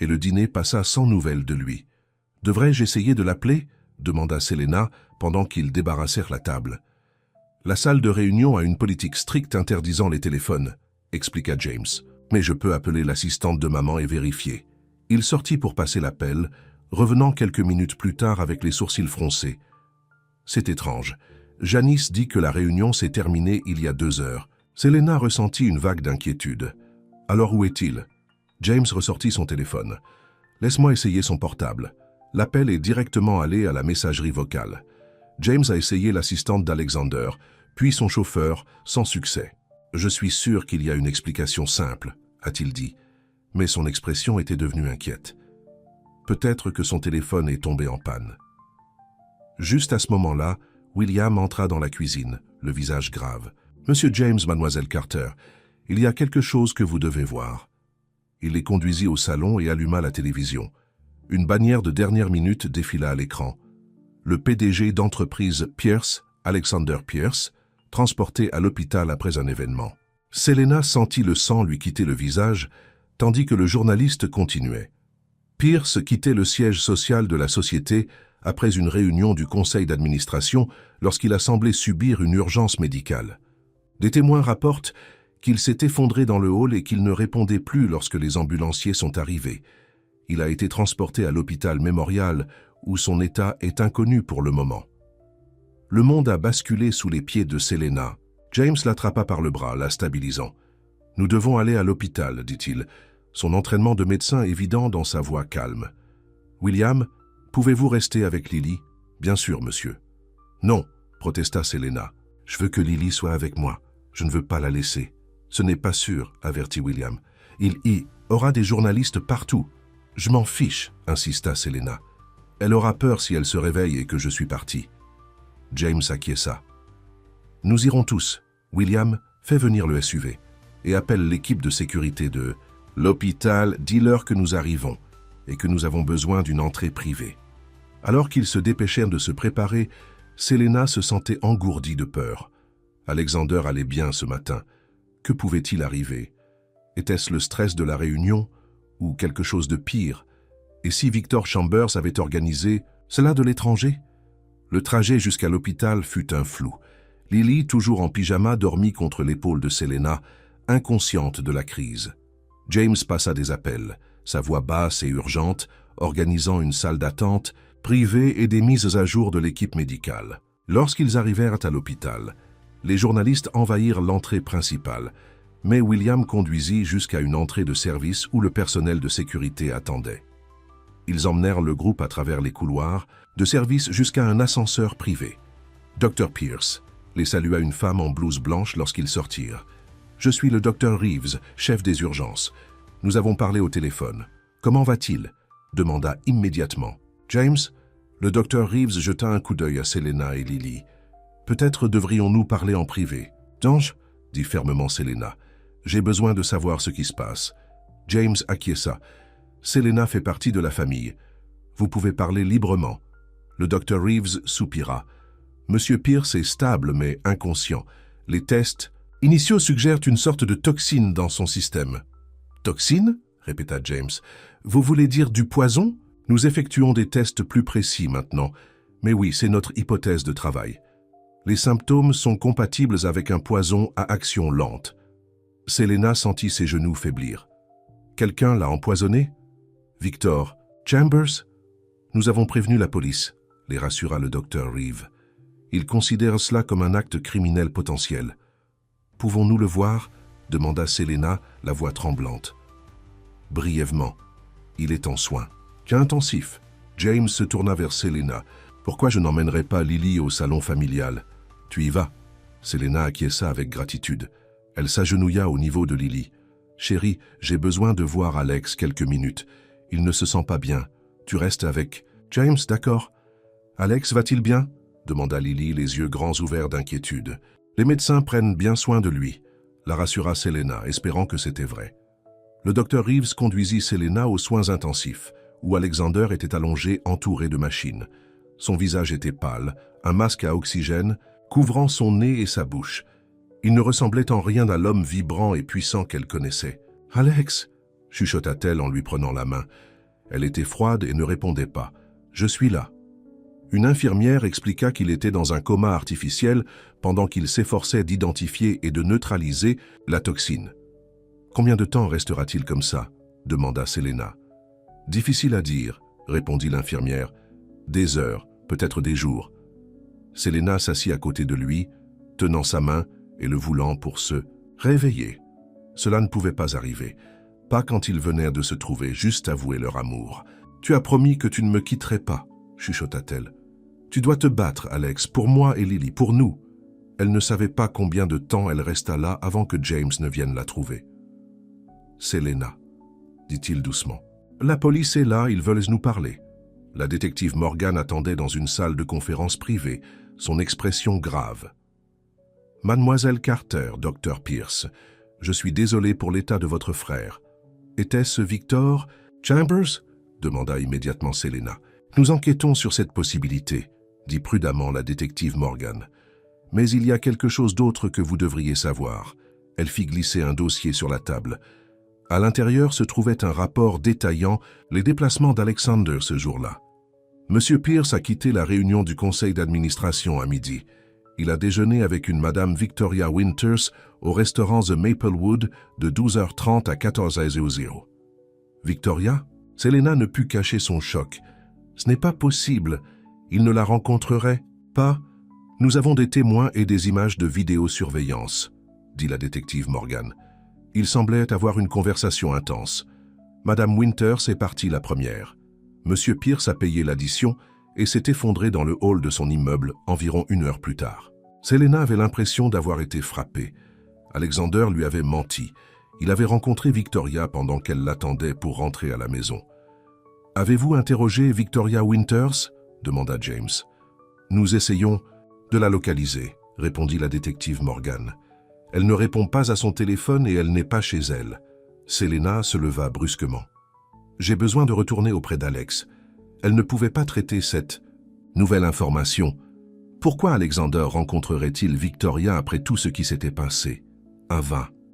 et le dîner passa sans nouvelles de lui. « Devrais-je essayer de l'appeler » demanda Selena pendant qu'ils débarrassèrent la table. « La salle de réunion a une politique stricte interdisant les téléphones, » expliqua James. « Mais je peux appeler l'assistante de maman et vérifier. » Il sortit pour passer l'appel, revenant quelques minutes plus tard avec les sourcils froncés. C'est étrange. Janice dit que la réunion s'est terminée il y a 2 heures. Selena ressentit une vague d'inquiétude. « Alors où est-il » James ressortit son téléphone. « Laisse-moi essayer son portable. » L'appel est directement allé à la messagerie vocale. James a essayé l'assistante d'Alexander, puis son chauffeur, sans succès. « Je suis sûr qu'il y a une explication simple, » a-t-il dit. Mais son expression était devenue inquiète. Peut-être que son téléphone est tombé en panne. Juste à ce moment-là, William entra dans la cuisine, le visage grave. « Monsieur James, mademoiselle Carter, il y a quelque chose que vous devez voir. » Il les conduisit au salon et alluma la télévision. Une bannière de dernière minute défila à l'écran. Le PDG d'entreprise Pierce, Alexander Pierce, transporté à l'hôpital après un événement. Selena sentit le sang lui quitter le visage, tandis que le journaliste continuait. Pierce quittait le siège social de la société après une réunion du conseil d'administration lorsqu'il a semblé subir une urgence médicale. Des témoins rapportent qu'il s'est effondré dans le hall et qu'il ne répondait plus lorsque les ambulanciers sont arrivés. Il a été transporté à l'hôpital Memorial où son état est inconnu pour le moment. Le monde a basculé sous les pieds de Selena. James l'attrapa par le bras, la stabilisant. « Nous devons aller à l'hôpital, dit-il, son entraînement de médecin évident dans sa voix calme. « William, pouvez-vous rester avec Lily ?»« Bien sûr, monsieur. »« Non, » protesta Selena. « Je veux que Lily soit avec moi. Je ne veux pas la laisser. »« Ce n'est pas sûr, » avertit William. « Il y aura des journalistes partout. »« Je m'en fiche, » insista Selena. « Elle aura peur si elle se réveille et que je suis parti. » James acquiesça. « Nous irons tous. William, fais venir le SUV et appelle l'équipe de sécurité de l'hôpital, dis-leur que nous arrivons et que nous avons besoin d'une entrée privée. » Alors qu'ils se dépêchèrent de se préparer, Selena se sentait engourdie de peur. Alexander allait bien ce matin. Que pouvait-il arriver? Était-ce le stress de la réunion ou quelque chose de pire? Et si Victor Chambers avait organisé cela de l'étranger? Le trajet jusqu'à l'hôpital fut un flou. Lily, toujours en pyjama, dormit contre l'épaule de Selena, inconsciente de la crise. James passa des appels, sa voix basse et urgente, organisant une salle d'attente, privée et des mises à jour de l'équipe médicale. Lorsqu'ils arrivèrent à l'hôpital, les journalistes envahirent l'entrée principale, mais William conduisit jusqu'à une entrée de service où le personnel de sécurité attendait. Ils emmenèrent le groupe à travers les couloirs, de service jusqu'à un ascenseur privé. Dr. Pierce les salua une femme en blouse blanche lorsqu'ils sortirent. « Je suis le Dr. Reeves, chef des urgences. Nous avons parlé au téléphone. Comment va-t-il » demanda immédiatement. James, le Dr. Reeves jeta un coup d'œil à Selena et Lily. « Peut-être devrions-nous parler en privé. »« Dange » dit fermement Selena. « J'ai besoin de savoir ce qui se passe. » James acquiesça. « Selena fait partie de la famille. Vous pouvez parler librement. » Le Dr. Reeves soupira. « Monsieur Pierce est stable mais inconscient. Les tests initiaux suggèrent une sorte de toxine dans son système. »« Toxine ?» répéta James. « Vous voulez dire du poison ? Nous effectuons des tests plus précis maintenant. Mais oui, c'est notre hypothèse de travail. Les symptômes sont compatibles avec un poison à action lente. » Selena sentit ses genoux faiblir. « Quelqu'un l'a empoisonné ? Victor Chambers ? Nous avons prévenu la police, » les rassura le docteur Reeves. « Ils considèrent cela comme un acte criminel potentiel. »« Pouvons-nous le voir ?» demanda Selena, la voix tremblante. « Brièvement. Il est en soins. »« Cas intensif. » James se tourna vers Selena. « Pourquoi je n'emmènerai pas Lily au salon familial ? Tu y vas ?» Selena acquiesça avec gratitude. Elle s'agenouilla au niveau de Lily. « Chérie, j'ai besoin de voir Alex quelques minutes. Il ne se sent pas bien. Tu restes avec... »« James, d'accord. »« Alex va-t-il bien ?» demanda Lily, les yeux grands ouverts d'inquiétude. « Les médecins prennent bien soin de lui, » la rassura Selena, espérant que c'était vrai. Le docteur Reeves conduisit Selena aux soins intensifs, où Alexander était allongé entouré de machines. Son visage était pâle, un masque à oxygène couvrant son nez et sa bouche. Il ne ressemblait en rien à l'homme vibrant et puissant qu'elle connaissait. « Alex !» chuchota-t-elle en lui prenant la main. Elle était froide et ne répondait pas. « Je suis là. » Une infirmière expliqua qu'il était dans un coma artificiel pendant qu'il s'efforçait d'identifier et de neutraliser la toxine. « Combien de temps restera-t-il comme ça ?» demanda Selena. « Difficile à dire, » répondit l'infirmière. « Des heures, peut-être des jours. » Selena s'assit à côté de lui, tenant sa main et le voulant pour se réveiller. Cela ne pouvait pas arriver. Pas quand ils venaient de se trouver, juste avouer leur amour. « Tu as promis que tu ne me quitterais pas, » chuchota-t-elle. « Tu dois te battre, Alex, pour moi et Lily, pour nous. » Elle ne savait pas combien de temps elle resta là avant que James ne vienne la trouver. « Selena, » dit-il doucement. « La police est là, ils veulent nous parler. » La détective Morgan attendait dans une salle de conférence privée, son expression grave. « Mademoiselle Carter, Dr. Pierce, je suis désolé pour l'état de votre frère. Était-ce Victor Chambers ?» demanda immédiatement Selena. « Nous enquêtons sur cette possibilité, » dit prudemment la détective Morgan. « Mais il y a quelque chose d'autre que vous devriez savoir. » Elle fit glisser un dossier sur la table. À l'intérieur se trouvait un rapport détaillant les déplacements d'Alexander ce jour-là. Monsieur Pierce a quitté la réunion du conseil d'administration à midi. Il a déjeuné avec une madame Victoria Winters au restaurant The Maplewood de 12h30 à 14h00. Victoria? Selena ne put cacher son choc. Ce n'est pas possible. Il ne la rencontrerait pas. Nous avons des témoins et des images de vidéosurveillance, dit la détective Morgan. Il semblait avoir une conversation intense. Madame Winters est partie la première. Monsieur Pierce a payé l'addition et s'est effondré dans le hall de son immeuble environ 1 heure plus tard. Selena avait l'impression d'avoir été frappée. Alexander lui avait menti. Il avait rencontré Victoria pendant qu'elle l'attendait pour rentrer à la maison. « Avez-vous interrogé Victoria Winters ?» demanda James. « Nous essayons de la localiser, » répondit la détective Morgan. « Elle ne répond pas à son téléphone et elle n'est pas chez elle. » Selena se leva brusquement. « J'ai besoin de retourner auprès d'Alex. Elle ne pouvait pas traiter cette nouvelle information. Pourquoi Alexander rencontrerait-il Victoria après tout ce qui s'était passé? Un vain.